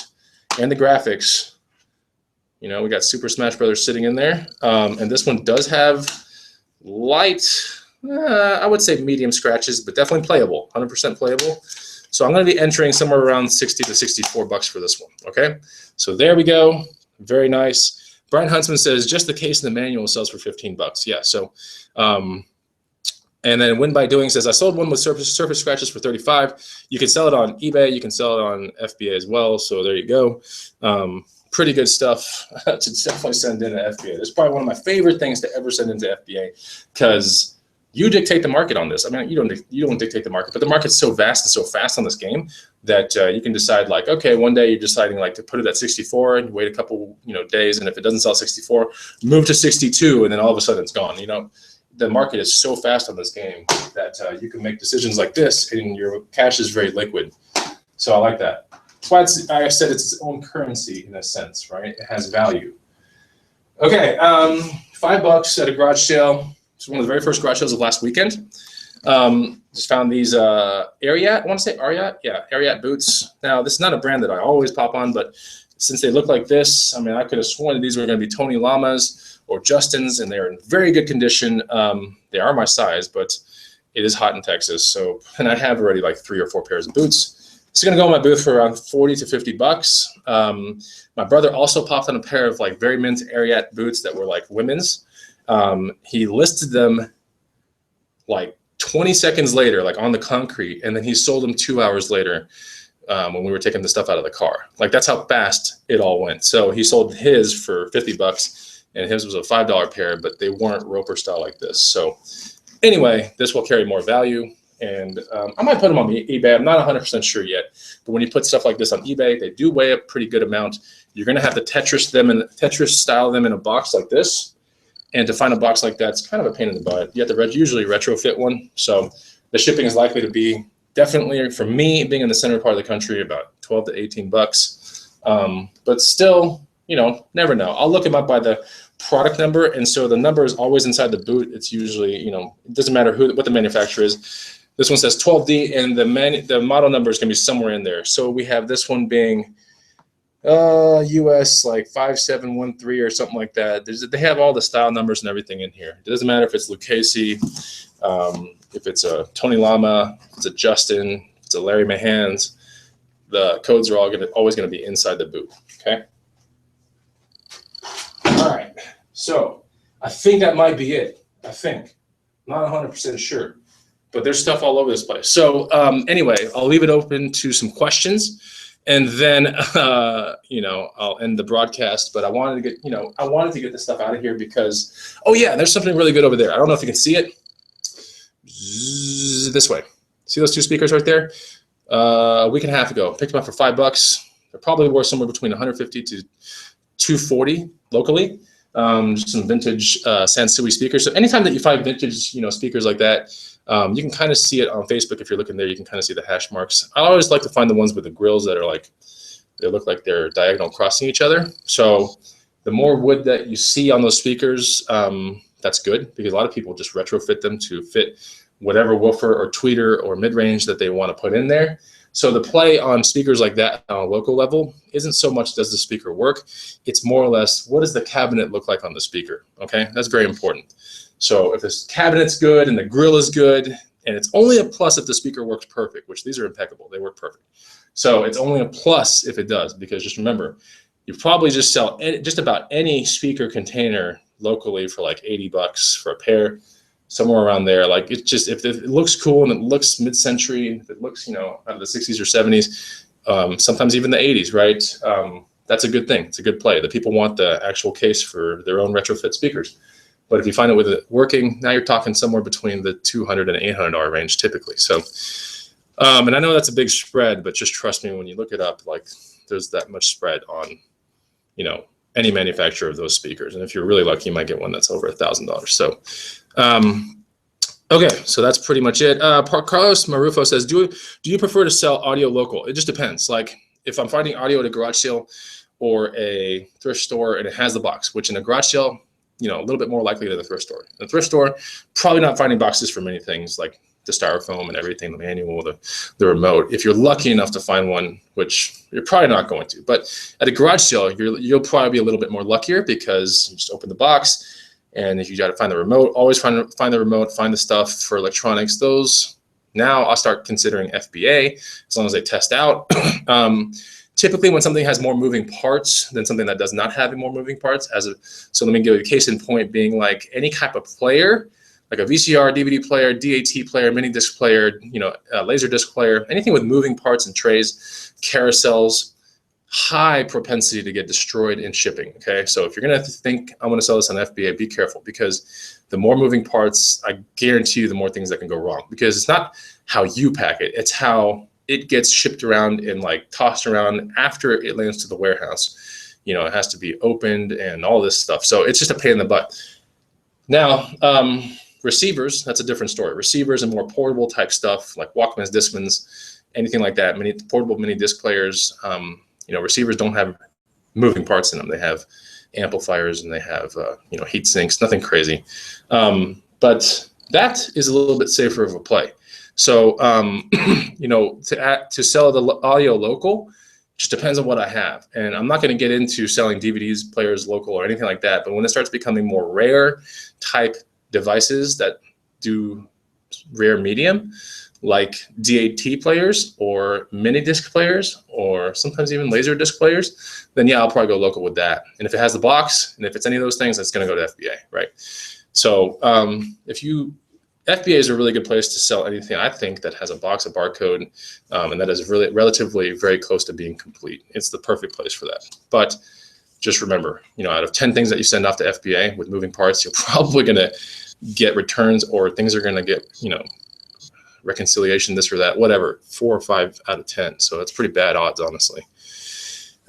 S1: and the graphics. You know, we got Super Smash Brothers sitting in there, and this one does have light, I would say medium scratches, but definitely playable, 100% playable. So I'm going to be entering somewhere around 60 to 64 bucks for this one. Okay, so there we go. Very nice. Brian Huntsman says just the case and the manual sells for 15 bucks. Yeah. So, and then Win by Doing says I sold one with surface scratches for 35. You can sell it on eBay. You can sell it on FBA as well. So there you go. Pretty good stuff to definitely send into FBA. This is probably one of my favorite things to ever send into FBA because you dictate the market on this. I mean, you don't dictate the market, but the market's so vast and so fast on this game that you can decide like, okay, one day you're deciding like to put it at 64 and wait a couple days, and if it doesn't sell 64, move to 62, and then all of a sudden it's gone. The market is so fast on this game that you can make decisions like this, and your cash is very liquid. So I like that. That's why I said it's its own currency in a sense, right? It has value. Okay, $5 at a garage sale. It's one of the very first garage sales of last weekend. Just found these Ariat, I want to say Ariat? Yeah, Ariat boots. Now, this is not a brand that I always pop on, but since they look like this, I mean, I could have sworn that these were going to be Tony Lamas or Justin's, and they're in very good condition. They are my size, but it is hot in Texas. So, and I have already like 3 or 4 pairs of boots. It's going to go in my booth for around 40 to 50 bucks. My brother also popped on a pair of like very mint Ariat boots that were like women's. He listed them like 20 seconds later, like on the concrete, and then he sold them 2 hours later when we were taking the stuff out of the car. Like that's how fast it all went. So he sold his for 50 bucks, and his was a $5 pair, but they weren't Roper style like this. So anyway, this will carry more value, and I might put them on eBay. I'm not 100% sure yet, but when you put stuff like this on eBay, they do weigh a pretty good amount. You're going to have to Tetris style them in a box like this. And to find a box like that, it's kind of a pain in the butt. You have to usually retrofit one. So the shipping is likely to be definitely, for me, being in the center part of the country, about 12 to 18 bucks. But still, never know. I'll look them up by the product number. And so the number is always inside the boot. It's usually, it doesn't matter what the manufacturer is. This one says 12D, and the model number is going to be somewhere in there. So we have this one being US like 5713 or something like that. They have all the style numbers and everything in here. It doesn't matter if it's Lucchese, if it's a Tony Lama, if it's a Justin, if it's a Larry Mahans. The codes are always going to be inside the boot. Okay. All right. So I think that might be it. I think. Not 100% sure, but there's stuff all over this place. So anyway, I'll leave it open to some questions. And then, I'll end the broadcast. But I wanted to get this stuff out of here because, oh yeah, there's something really good over there. I don't know if you can see it. This way. See those 2 speakers right there? A week and a half ago, picked them up for $5. They're probably worth somewhere between 150 to 240 locally. Just some vintage Sansui speakers. So anytime that you find vintage, speakers like that, you can kind of see it on Facebook. If you're looking there, you can kind of see the hash marks. I always like to find the ones with the grills that are they look like they're diagonal crossing each other. So the more wood that you see on those speakers, that's good because a lot of people just retrofit them to fit whatever woofer or tweeter or mid-range that they want to put in there. So the play on speakers like that on a local level isn't so much does the speaker work, it's more or less what does the cabinet look like on the speaker, okay? That's very important. So if this cabinet's good and the grill is good, and it's only a plus if the speaker works perfect, which these are impeccable, they work perfect. So it's only a plus if it does, because just remember, you probably just sell just about any speaker container locally for like 80 bucks for a pair. Somewhere around there. Like it's just, if it looks cool and it looks mid-century, if it looks, out of the 60s or 70s, sometimes even the 80s, right? That's a good thing. It's a good play. The people want the actual case for their own retrofit speakers. But if you find it with it working, now you're talking somewhere between the $200 and $800 range typically. So, and I know that's a big spread, but just trust me when you look it up, like there's that much spread on, you know, any manufacturer of those speakers. And if you're really lucky, you might get one that's over $1,000. So, okay, so that's pretty much it. Carlos Marufo says, do you prefer to sell audio local? It just depends. Like if I'm finding audio at a garage sale or a thrift store and it has the box, which in a garage sale, you know, a little bit more likely than the thrift store. In the thrift store, probably not finding boxes for many things like the styrofoam and everything, the manual, the remote. If you're lucky enough to find one, which you're probably not going to, but at a garage sale, you'll probably be a little bit more luckier because you just open the box, and if you got to find the remote, always find the remote, find the stuff for electronics. Those now I'll start considering FBA as long as they test out. Typically, when something has more moving parts than something that does not have more moving parts, so let me give you a case in point being like any type of player, like a VCR, DVD player, DAT player, mini disc player, you know, laser disc player, anything with moving parts and trays, carousels, high propensity to get destroyed in shipping. Okay, so if you're gonna think I'm gonna sell this on FBA, be careful because the more moving parts, I guarantee you, the more things that can go wrong. Because it's not how you pack it; it's how it gets shipped around and like tossed around after it lands to the warehouse. You know, it has to be opened and all this stuff. So it's just a pain in the butt. Now, receivers, that's a different story. Receivers and more portable type stuff like Walkmans, Discmans, anything like that, portable mini disc players. You know, receivers don't have moving parts in them. They have amplifiers and they have, you know, heat sinks, nothing crazy. But that is a little bit safer of a play. So, you know, to sell the audio local, just depends on what I have. And I'm not going to get into selling DVDs, players local or anything like that. But when it starts becoming more rare type devices that do rare medium, like DAT players or mini disc players or sometimes even laser disc players, then yeah, I'll probably go local with that. And if it has the box and if it's any of those things, it's going to go to FBA, right? So FBA is a really good place to sell anything, I think, that has a box, a barcode, and that is really relatively very close to being complete. It's the perfect place for that. But just remember, you know, out of 10 things that you send off to FBA with moving parts, you're probably going to get returns or things are going to get, you know, reconciliation, this or that, whatever, 4 or 5 out of 10. So that's pretty bad odds, honestly.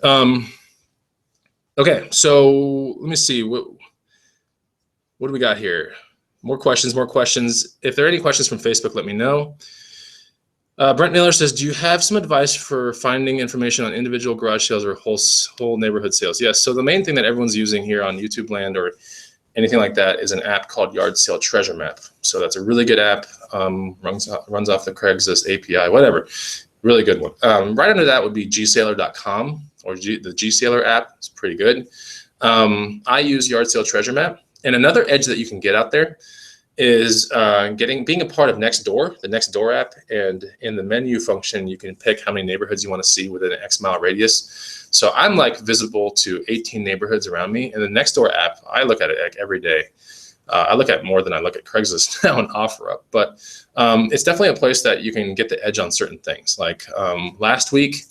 S1: Okay, so let me see. What do we got here? More questions. If there are any questions from Facebook, let me know. Brent Naylor says, do you have some advice for finding information on individual garage sales or whole neighborhood sales? Yes, so the main thing that everyone's using here on YouTube land or anything like that is an app called Yard Sale Treasure Map. So that's a really good app, runs off the Craigslist API, whatever. Really good one. Right under that would be gsaler.com or the Gsaler app. It's pretty good. I use Yard Sale Treasure Map. And another edge that you can get out there is being a part of Nextdoor, the Nextdoor app. And in the menu function, you can pick how many neighborhoods you want to see within an X mile radius. So I'm like visible to 18 neighborhoods around me. And the Nextdoor app, I look at it like every day. I look at more than I look at Craigslist now and OfferUp. But it's definitely a place that you can get the edge on certain things. Like last week,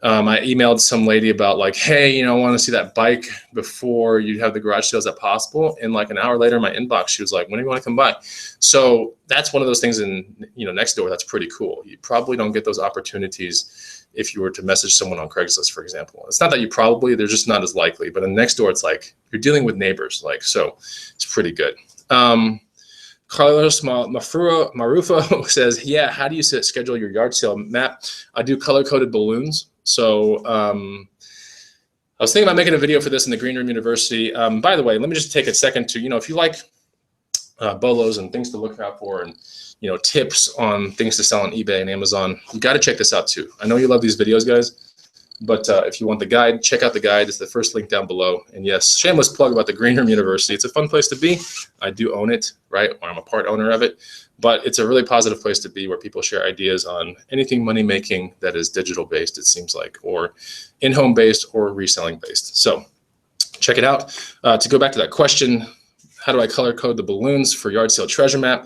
S1: I emailed some lady about like, hey, you know, I want to see that bike before you have the garage sales at possible. And like an hour later in my inbox, she was like, when do you want to come by? So that's one of those things in, you know, Nextdoor that's pretty cool. You probably don't get those opportunities if you were to message someone on Craigslist, for example. It's not that you probably, they're just not as likely. But in Nextdoor, it's like you're dealing with neighbors, like, so it's pretty good. Carlos Marufo says, yeah, how do you schedule your yard sale map? I do color-coded balloons. So I was thinking about making a video for this in the Green Room University. By the way, let me just take a second to, you know, if you like bolos and things to look out for and, you know, tips on things to sell on eBay and Amazon, you got to check this out too. I know you love these videos, guys, but if you want the guide, check out the guide. It's the first link down below. And yes, shameless plug about the Green Room University. It's a fun place to be. I do own it, right? Or I'm a part owner of it. But it's a really positive place to be where people share ideas on anything money-making that is digital-based, it seems like, or in-home based or reselling based. So check it out. To go back to that question, how do I color code the balloons for Yard Sale Treasure Map?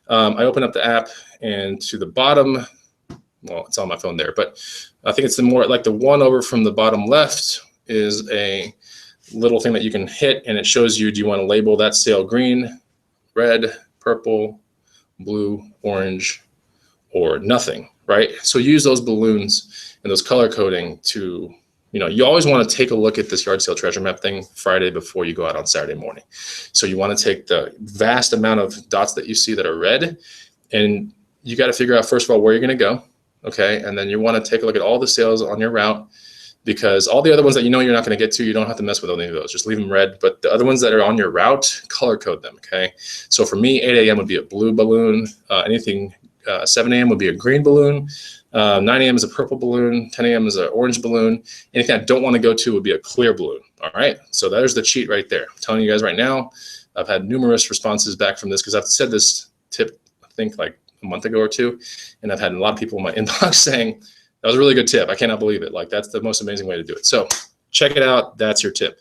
S1: I open up the app, and to the bottom well, it's on my phone there, but I think it's the more like the one over from the bottom left is a little thing that you can hit, and it shows you, do you want to label that sale green, red, purple, blue, orange, or nothing, right? So use those balloons and those color coding to, you always want to take a look at this yard sale treasure map thing Friday before you go out on Saturday morning. So you want to take the vast amount of dots that you see that are red, and you got to figure out, first of all, where you're going to go. Okay. And then you want to take a look at all the sales on your route, because all the other ones that you're not going to get to, you don't have to mess with any of those. Just leave them red. But the other ones that are on your route, color code them. Okay. So for me, 8 a.m. would be a blue balloon. Anything 7 a.m. would be a green balloon. 9 a.m. is a purple balloon. 10 a.m. is an orange balloon. Anything I don't want to go to would be a clear balloon. All right. So there's the cheat right there. I'm telling you guys right now, I've had numerous responses back from this because I've said this tip, I think like a month ago or two. And I've had a lot of people in my inbox saying, that was a really good tip. I cannot believe it. Like, that's the most amazing way to do it. So check it out. That's your tip.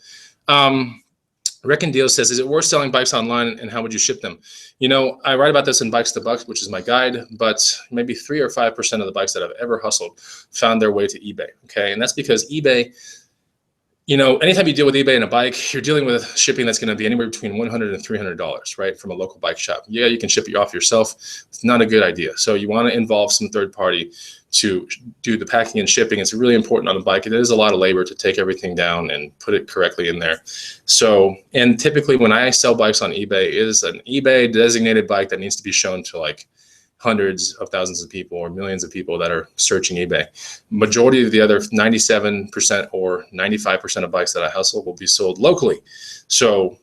S1: Rick and Deal says, is it worth selling bikes online, and how would you ship them? I write about this in Bikes to Bucks, which is my guide, but maybe 3 or 5% of the bikes that I've ever hustled found their way to eBay. Okay. And that's because eBay, anytime you deal with eBay and a bike, you're dealing with shipping that's going to be anywhere between $100 and $300, right? From a local bike shop. Yeah, you can ship it off yourself. It's not a good idea. So you want to involve some third party to do the packing and shipping. It's really important on a bike. It is a lot of labor to take everything down and put it correctly in there. So, and typically when I sell bikes on eBay, it is an eBay designated bike that needs to be shown to like hundreds of thousands of people or millions of people that are searching eBay. Majority of the other 97% or 95% of bikes that I hustle will be sold locally. So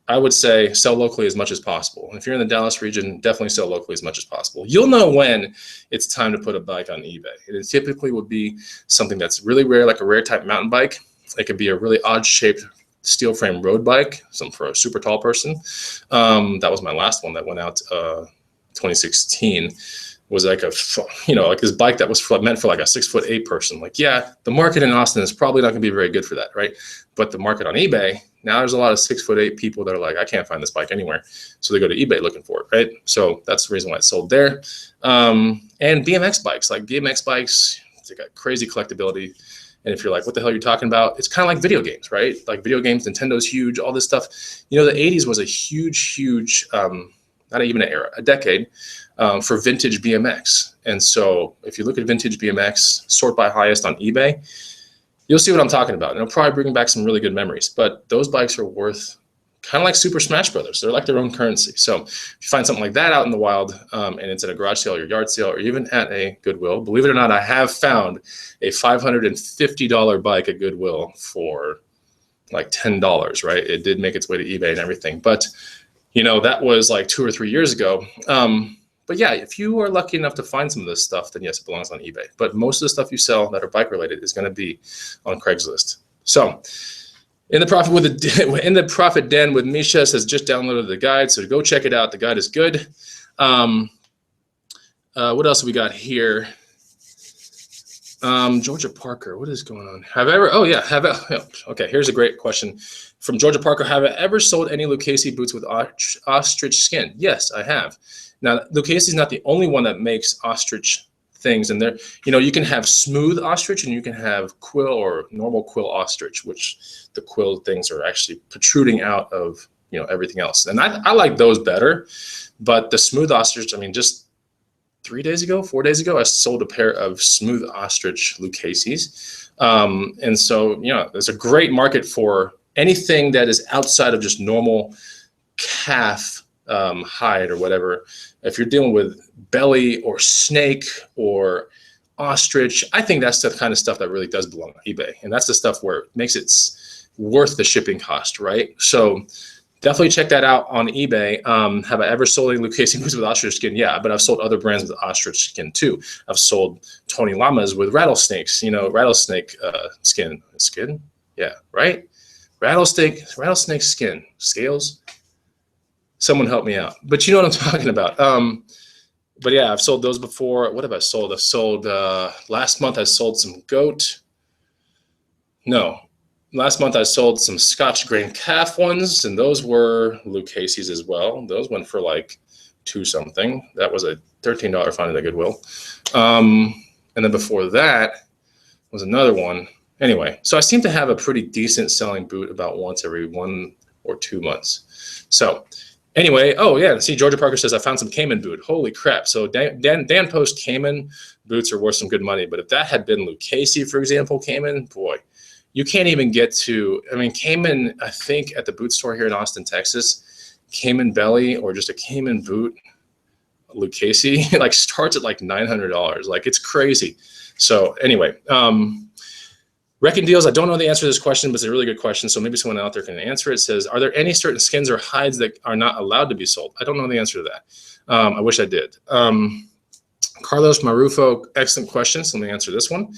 S1: I would say sell locally as much as possible. And if you're in the Dallas region, definitely sell locally as much as possible. You'll know when it's time to put a bike on eBay. It typically would be something that's really rare, like a rare type mountain bike. It could be a really odd shaped steel frame road bike, something for a super tall person. That was my last one that went out 2016. Was like like this bike that was meant for like a 6'8" person. Like, yeah, the market in Austin is probably not gonna be very good for that, right? But the market on eBay, now there's a lot of 6'8" people that are like, I can't find this bike anywhere. So they go to eBay looking for it, right? So that's the reason why it's sold there. And BMX bikes, it's got crazy collectability. And if you're like, what the hell are you talking about? It's kind of like video games, right? Like video games, Nintendo's huge, all this stuff. The 80s was a huge, not even an era, a decade for vintage BMX. And so if you look at vintage BMX, sort by highest on eBay, you'll see what I'm talking about. And it'll probably bring back some really good memories. But those bikes are worth kind of like Super Smash Brothers. They're like their own currency. So if you find something like that out in the wild, and it's at a garage sale or yard sale or even at a Goodwill, believe it or not, I have found a $550 bike at Goodwill for like $10, right? It did make its way to eBay and everything. But that was like 2 or 3 years ago. But yeah, if you are lucky enough to find some of this stuff, then yes, it belongs on eBay. But most of the stuff you sell that are bike related is going to be on Craigslist. So in the profit den with Misha says just downloaded the guide, so go check it out. The guide is good. What else have we got here? Georgia Parker, what is going on? Okay, here's a great question from Georgia Parker. Have I ever sold any Lucchese boots with ostrich skin? Yes, I have. Now, Lucchese is not the only one that makes ostrich things. And there, you can have smooth ostrich and you can have quill or normal quill ostrich, which the quill things are actually protruding out of, everything else. And I like those better, but the smooth ostrich, just 4 days ago, I sold a pair of smooth ostrich Lucchese's. And so, there's a great market for anything that is outside of just normal calf hide or whatever. If you're dealing with belly or snake or ostrich, I think that's the kind of stuff that really does belong on eBay. And that's the stuff where it makes it worth the shipping cost, right? So definitely check that out on eBay. Have I ever sold any Lucchese boots with ostrich skin? Yeah, but I've sold other brands with ostrich skin too. I've sold Tony Llamas with rattlesnakes, rattlesnake skin. Yeah, right? Rattlesnake skin, scales. Someone help me out. But you know what I'm talking about. But yeah, I've sold those before. What have I sold? I've sold, last month I sold some goat. No, last month I sold some Scotch grain calf ones, and those were Lucchese's as well. Those went for like $2 something. That was a $13 find at Goodwill. And then before that was another one. Anyway, so I seem to have a pretty decent selling boot about once every 1 or 2 months. So anyway, oh yeah, see, Georgia Parker says, I found some Cayman boot. Holy crap. So Dan Post Cayman boots are worth some good money. But if that had been Lucchese, for example, Cayman, boy, you can't even get to, I mean, Cayman, I think at the boot store here in Austin, Texas, Cayman Belly or just a Cayman boot, Lucchese, like starts at like $900. Like it's crazy. So anyway, Wrecking Deals, I don't know the answer to this question, but it's a really good question. So maybe someone out there can answer it. It says, are there any certain skins or hides that are not allowed to be sold? I don't know the answer to that. I wish I did. Carlos Marufo, excellent question. So let me answer this one.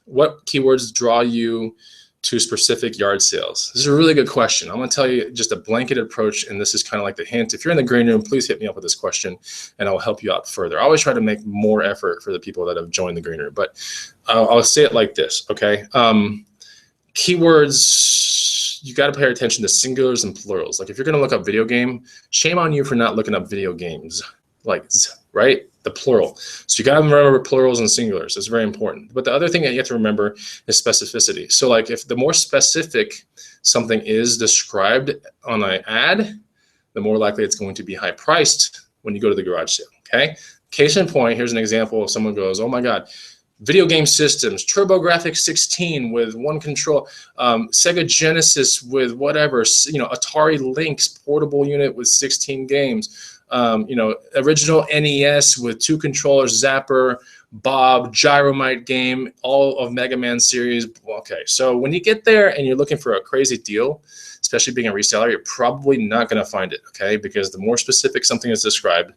S1: What keywords draw you to specific yard sales? This is a really good question. I'm going to tell you just a blanket approach, and this is kind of like the hint. If you're in the green room, please hit me up with this question, and I'll help you out further. I always try to make more effort for the people that have joined the green room, but I'll say it like this, okay? Keywords, you got to pay attention to singulars and plurals. Like if you're going to look up video game, shame on you for not looking up video games, like, right? The plural. So you got to remember plurals and singulars. It's very important. But the other thing that you have to remember is specificity. So like if the more specific something is described on an ad, the more likely it's going to be high priced when you go to the garage sale, okay? Case in point, here's an example of someone goes, oh my God, video game systems, TurboGrafx 16 with one control, Sega Genesis with whatever, Atari Lynx portable unit with 16 games, original NES with 2 controllers, Zapper, Bob, Gyromite game, all of Mega Man series. Okay, so when you get there and you're looking for a crazy deal, especially being a reseller, you're probably not going to find it, okay? Because the more specific something is described,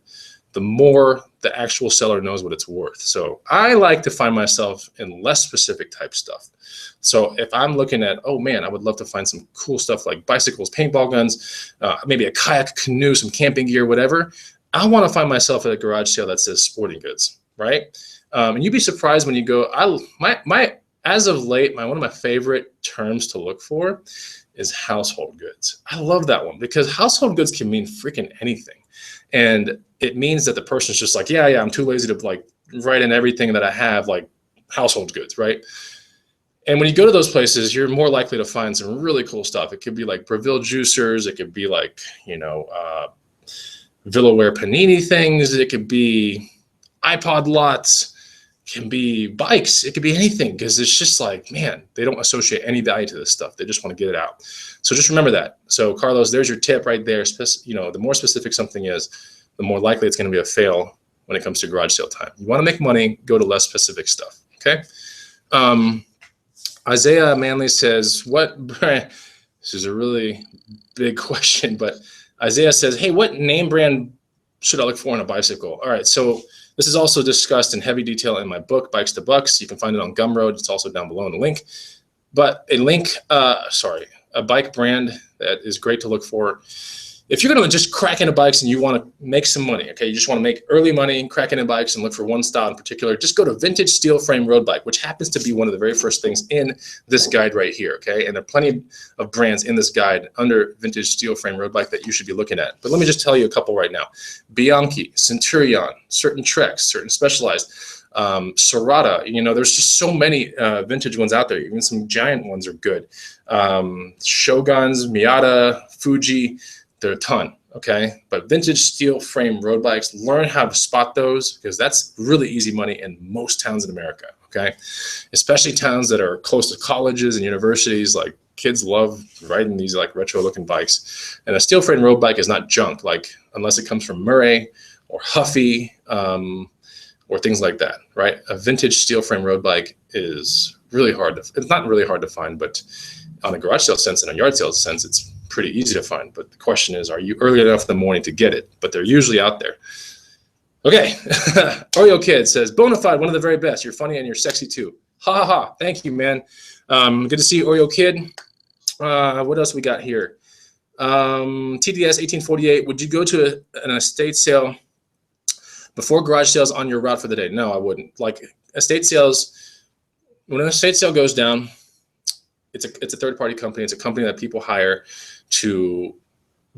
S1: the more the actual seller knows what it's worth. So I like to find myself in less specific type stuff. So if I'm looking at, oh man, I would love to find some cool stuff like bicycles, paintball guns, maybe a kayak, canoe, some camping gear, whatever, I want to find myself at a garage sale that says sporting goods, right? And you'd be surprised when you go, as of late, one of my favorite terms to look for is household goods. I love that one because household goods can mean freaking anything. And it means that the person's just like, yeah, I'm too lazy to like write in everything that I have, like household goods, right? And when you go to those places, you're more likely to find some really cool stuff. It could be like Breville juicers. It could be like, Villaware panini things. It could be iPod lots. It can be bikes. It could be anything because it's just like, man, they don't associate any value to this stuff. They just want to get it out. So just remember that. So Carlos, there's your tip right there. The more specific something is, the more likely it's going to be a fail when it comes to garage sale time. You want to make money, go to less specific stuff, okay? Isaiah Manley says, this is a really big question, but Isaiah says, hey, what name brand should I look for on a bicycle? All right, so this is also discussed in heavy detail in my book, Bikes to Bucks. You can find it on Gumroad. It's also down below in the link. But a bike brand that is great to look for. If you're going to just crack into bikes and you want to make some money, okay, you just want to make early money, crack into bikes and look for one style in particular, just go to Vintage Steel Frame Road Bike, which happens to be one of the very first things in this guide right here, okay? And there are plenty of brands in this guide under Vintage Steel Frame Road Bike that you should be looking at. But let me just tell you a couple right now. Bianchi, Centurion, certain Treks, certain Specialized, Serrata, there's just so many vintage ones out there. Even some giant ones are good. Shoguns, Miata, Fuji, there are a ton, okay? But vintage steel frame road bikes, learn how to spot those because that's really easy money in most towns in America, okay? Especially towns that are close to colleges and universities. Like kids love riding these like retro looking bikes. And a steel frame road bike is not junk, like unless it comes from Murray or Huffy or things like that, right? A vintage steel frame road bike is really hard. It's not really hard to find, but on a garage sale sense and a yard sale sense, it's pretty easy to find. But the question is, are you early enough in the morning to get it? But they're usually out there. Okay. Oreo Kid says, Bonafide, one of the very best. You're funny and you're sexy too. Ha ha ha. Thank you, man. Good to see you, Oreo Kid. What else we got here? TDS 1848. Would you go to an estate sale before garage sales on your route for the day? No, I wouldn't. Like estate sales, when an estate sale goes down, it's a third-party company. It's a company that people hire to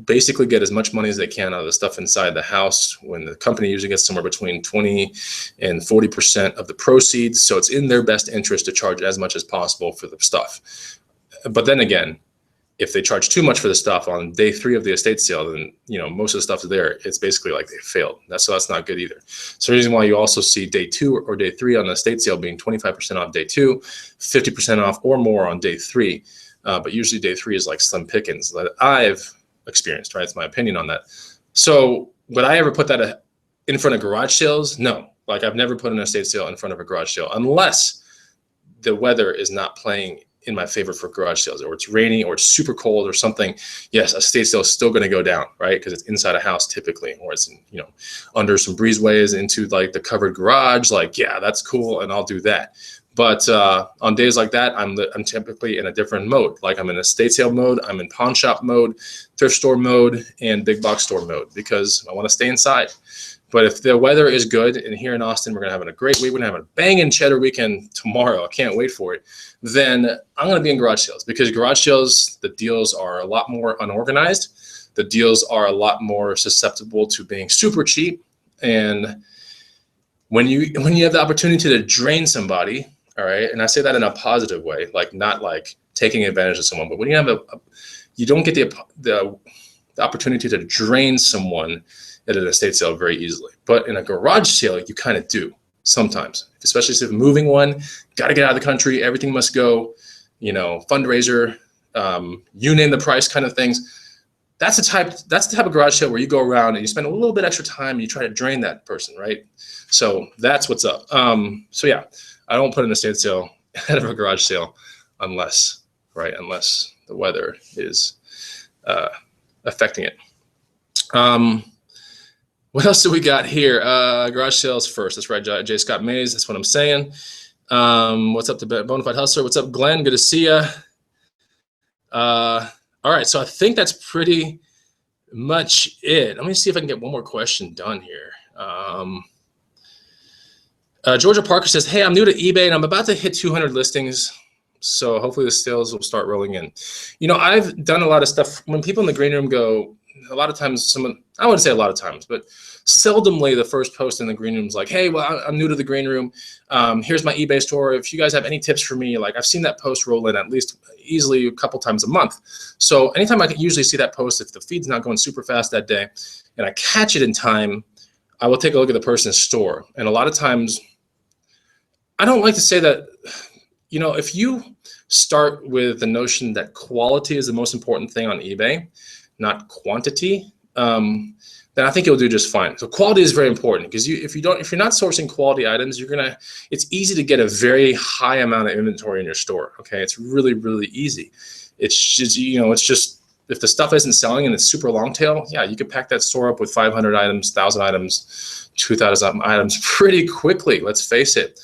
S1: basically get as much money as they can out of the stuff inside the house, when the company usually gets somewhere between 20 and 40% of the proceeds. So it's in their best interest to charge as much as possible for the stuff. But then again, if they charge too much for the stuff on day 3 of the estate sale, then most of the stuff there, it's basically like they failed. That's not good either. So the reason why you also see day 2 or day 3 on the estate sale being 25% off day 2, 50% off or more on day 3. But usually day 3 is like slim pickings that I've experienced, right? It's my opinion on that. So would I ever put that in front of garage sales? No. Like, I've never put an estate sale in front of a garage sale unless the weather is not playing in my favor for garage sales, or it's rainy, or it's super cold or something. Yes, a estate sale is still going to go down, right? Because it's inside a house typically, or it's under some breezeways into like the covered garage. Like, yeah, that's cool, and I'll do that. But on days like that, I'm typically in a different mode. Like, I'm in estate sale mode, I'm in pawn shop mode, thrift store mode, and big box store mode, because I want to stay inside. But if the weather is good, and here in Austin, we're going to have a great week, we're going to have a banging cheddar weekend tomorrow, I can't wait for it, then I'm going to be in garage sales, because garage sales, the deals are a lot more unorganized. The deals are a lot more susceptible to being super cheap. And when you have the opportunity to drain somebody, all right, and I say that in a positive way, like not like taking advantage of someone, but when you have you don't get the opportunity to drain someone at an estate sale very easily. But in a garage sale, you kind of do sometimes, especially if moving one, got to get out of the country, everything must go, fundraiser, you name the price kind of things. That's the type of garage sale where you go around and you spend a little bit extra time and you try to drain that person, right? So that's what's up. So yeah, I don't put an estate sale ahead of a garage sale unless the weather is affecting it. What else do we got here? Garage sales first. That's right, J. Scott Mays. That's what I'm saying. What's up to Bonafide Hustler? What's up, Glenn? Good to see you. All right, so I think that's pretty much it. Let me see if I can get one more question done here. Georgia Parker says, hey, I'm new to eBay and I'm about to hit 200 listings. So hopefully the sales will start rolling in. I've done a lot of stuff. When people in the green room go, a lot of times I wouldn't say a lot of times, but seldomly the first post in the green room is like, hey, well, I'm new to the green room. Here's my eBay store. If you guys have any tips for me, like I've seen that post roll in at least easily a couple times a month. So anytime I can usually see that post, if the feed's not going super fast that day and I catch it in time, I will take a look at the person's store. And a lot of times, I don't like to say that, if you start with the notion that quality is the most important thing on eBay, not quantity, then I think you'll do just fine. So quality is very important, because if you're not sourcing quality items, it's easy to get a very high amount of inventory in your store. Okay, it's really, really easy. It's just if the stuff isn't selling and it's super long tail, yeah, you could pack that store up with 500 items, 1,000 items, 2,000 items pretty quickly. Let's face it.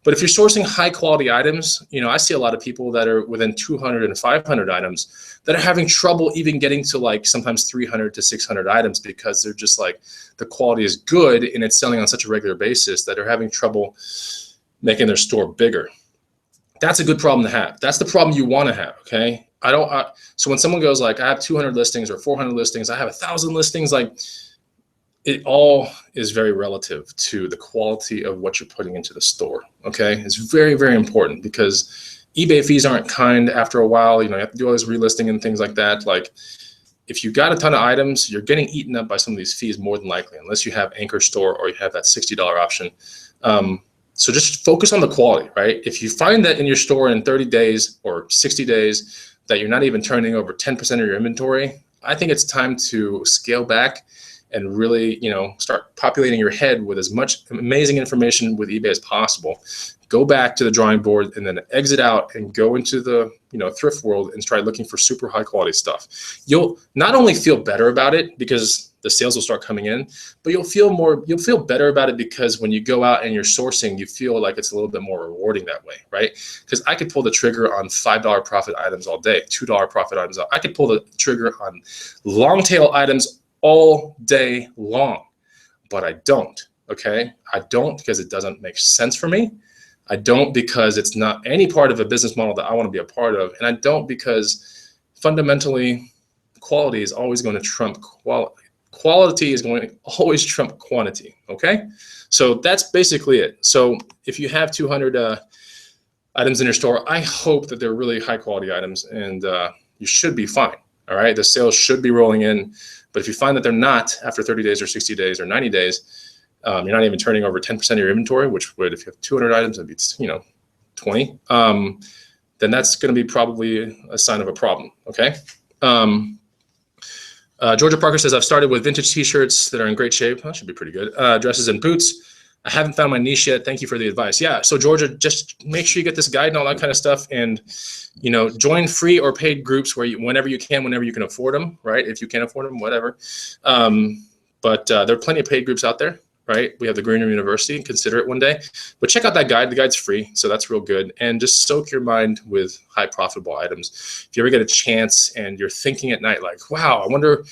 S1: But if you're sourcing high quality items, I see a lot of people that are within 200 and 500 items that are having trouble even getting to like sometimes 300 to 600 items, because they're just like, the quality is good and it's selling on such a regular basis that they're having trouble making their store bigger. That's a good problem to have. That's the problem you want to have. Okay. So when someone goes like, I have 200 listings or 400 listings, I have 1,000 listings, like, it all is very relative to the quality of what you're putting into the store. Okay, it's very, very important, because eBay fees aren't kind after a while. You have to do all this relisting and things like that. Like, if you got a ton of items, you're getting eaten up by some of these fees more than likely, unless you have Anchor Store or you have that $60 option. So just focus on the quality, right? If you find that in your store in 30 days or 60 days that you're not even turning over 10% of your inventory, I think it's time to scale back and really, start populating your head with as much amazing information with eBay as possible. Go back to the drawing board and then exit out and go into the, thrift world and try looking for super high quality stuff. You'll not only feel better about it because the sales will start coming in, but you'll feel better about it because when you go out and you're sourcing, you feel like it's a little bit more rewarding that way, right? Because I could pull the trigger on $5 profit items all day, $2 profit items. I could pull the trigger on long tail items all day long, but I don't. Okay, I don't because it doesn't make sense for me. I don't because it's not any part of a business model that I want to be a part of, and I don't because fundamentally quality is always going to trump quality. Quality is going to always trump quantity, okay? So that's basically it. So if you have 200 items in your store, I hope that they're really high quality items, and you should be fine, all right? The sales should be rolling in, but if you find that they're not after 30 days or 60 days or 90 days, you're not even turning over 10% of your inventory, which would, if you have 200 items, that'd be, 20, then that's going to be probably a sign of a problem, okay? Georgia Parker says, I've started with vintage t-shirts that are in great shape. That should be pretty good. Dresses and boots. I haven't found my niche yet. Thank you for the advice. Yeah, so Georgia, just make sure you get this guide and all that kind of stuff, and join free or paid groups where whenever you can afford them, right? If you can afford them, whatever. But there are plenty of paid groups out there, right? We have the Green Room University. Consider it one day. But check out that guide. The guide's free, so that's real good. And just soak your mind with high profitable items. If you ever get a chance and you're thinking at night like, wow, I wonder,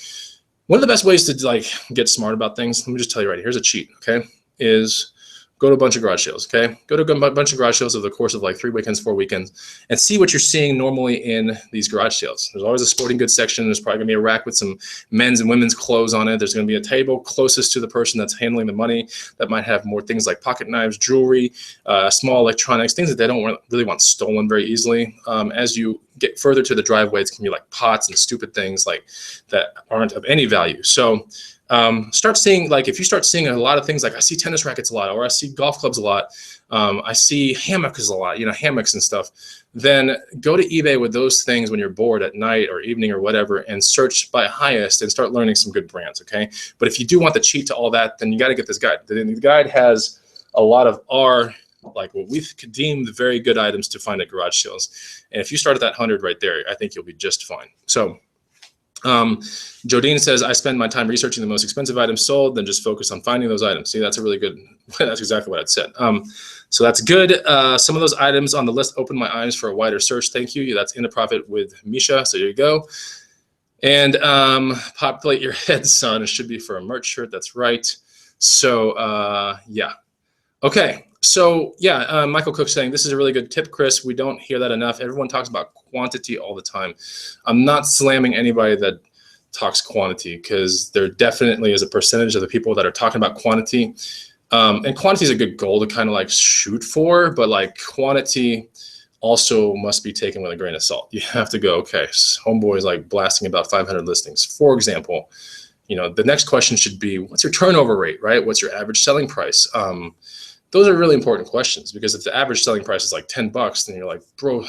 S1: one of the best ways to get smart about things, let me just tell you right here, here's a cheat, okay, is go to a bunch of garage sales, okay? Go to a bunch of garage sales over the course of like 3 weekends, 4 weekends, and see what you're seeing normally in these garage sales. There's always a sporting goods section. There's probably gonna be a rack with some men's and women's clothes on it. There's gonna be a table closest to the person that's handling the money that might have more things like pocket knives, jewelry, small electronics, things that they don't really want stolen very easily. As you get further to the driveway, it's gonna be like pots and stupid things like that aren't of any value. So start seeing, if you start seeing a lot of things, like I see tennis rackets a lot, or I see golf clubs a lot, I see hammocks a lot, hammocks and stuff, then go to eBay with those things when you're bored at night or evening or whatever, and search by highest and start learning some good brands, okay? But if you do want the cheat to all that, then you got to get this guide. The guide has a lot of what we deem the very good items to find at garage sales. And if you start at that 100 right there, I think you'll be just fine. So Jodine says, I spend my time researching the most expensive items sold, then just focus on finding those items. See, that's a really good, that's exactly what I'd said. So that's good. Some of those items on the list opened my eyes for a wider search. Thank you. That's In the Profit with Misha. So there you go. And populate your head, son. It should be for a merch shirt. That's right. So yeah. Okay. So yeah, Michael Cook saying, this is a really good tip, Chris. We don't hear that enough. Everyone talks about quantity all the time. I'm not slamming anybody that talks quantity, because there definitely is a percentage of the people that are talking about quantity. And quantity is a good goal to kind of shoot for, but quantity also must be taken with a grain of salt. You have to go, okay, homeboy is blasting about 500 listings. For example, the next question should be, what's your turnover rate, right? What's your average selling price? Those are really important questions, because if the average selling price is $10, then you're like, bro,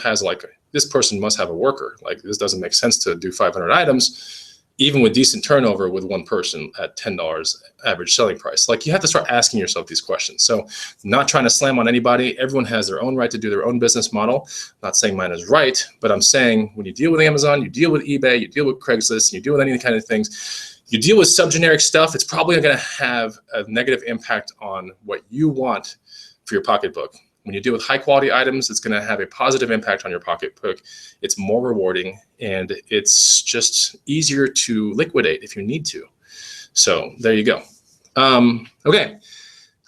S1: this person must have a worker. This doesn't make sense to do 500 items, even with decent turnover with one person at $10 average selling price. You have to start asking yourself these questions. So not trying to slam on anybody. Everyone has their own right to do their own business model. I'm not saying mine is right, but I'm saying when you deal with Amazon, you deal with eBay, you deal with Craigslist, you deal with any kind of things, you deal with subgeneric stuff, it's probably going to have a negative impact on what you want for your pocketbook. When you deal with high quality items, it's going to have a positive impact on your pocketbook. It's more rewarding, and it's just easier to liquidate if you need to. So there you go. Okay.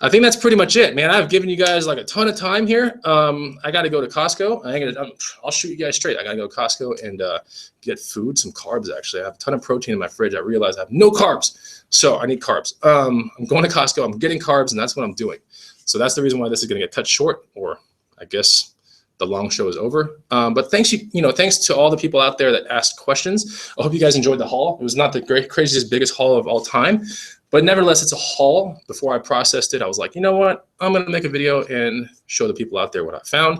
S1: I think that's pretty much it, man. I've given you guys a ton of time here. I got to go to Costco. I'll shoot you guys straight. I got to go to Costco and get food, some carbs, actually. I have a ton of protein in my fridge. I realized I have no carbs, so I need carbs. I'm going to Costco. I'm getting carbs, and that's what I'm doing. So that's the reason why this is going to get cut short, or I guess the long show is over. But thanks to all the people out there that asked questions. I hope you guys enjoyed the haul. It was not the craziest, biggest haul of all time, but nevertheless, it's a haul. Before I processed it, I was like, you know what? I'm going to make a video and show the people out there what I found.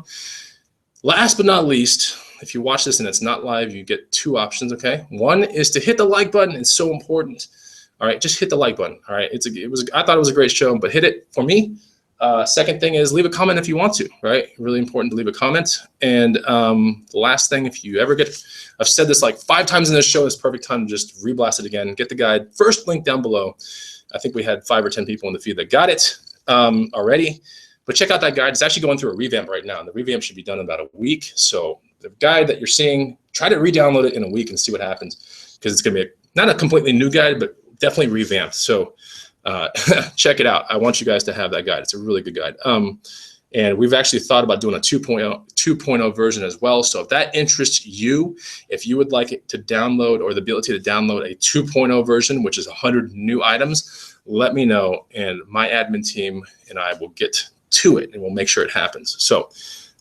S1: Last but not least, if you watch this and it's not live, you get two options, okay? One is to hit the like button. It's so important. All right, just hit the like button. All right, I thought it was a great show, but hit it for me. Second thing is leave a comment if you want to, right? Really important to leave a comment. And the last thing, if you ever I've said this 5 times in this show, it's perfect time to just reblast it again. Get the guide. First link down below. I think we had 5 or 10 people in the feed that got it already. But check out that guide. It's actually going through a revamp right now. And the revamp should be done in about a week. So the guide that you're seeing, try to re-download it in a week and see what happens. Because it's going to be not a completely new guide, but definitely revamped. So check it out. I want you guys to have that guide. It's a really good guide. And we've actually thought about doing a 2.0 version as well. So if that interests you, if you would like it to download, or the ability to download a 2.0 version, which is 100 new items, let me know, and my admin team and I will get to it, and we'll make sure it happens. So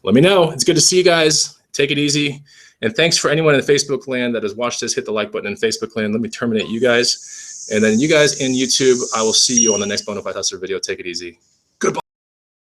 S1: let me know. It's good to see you guys. Take it easy. And thanks for anyone in the Facebook land that has watched this. Hit the like button in Facebook land. Let me terminate you guys. And then you guys in YouTube, I will see you on the next Bonafide Hustler video. Take it easy.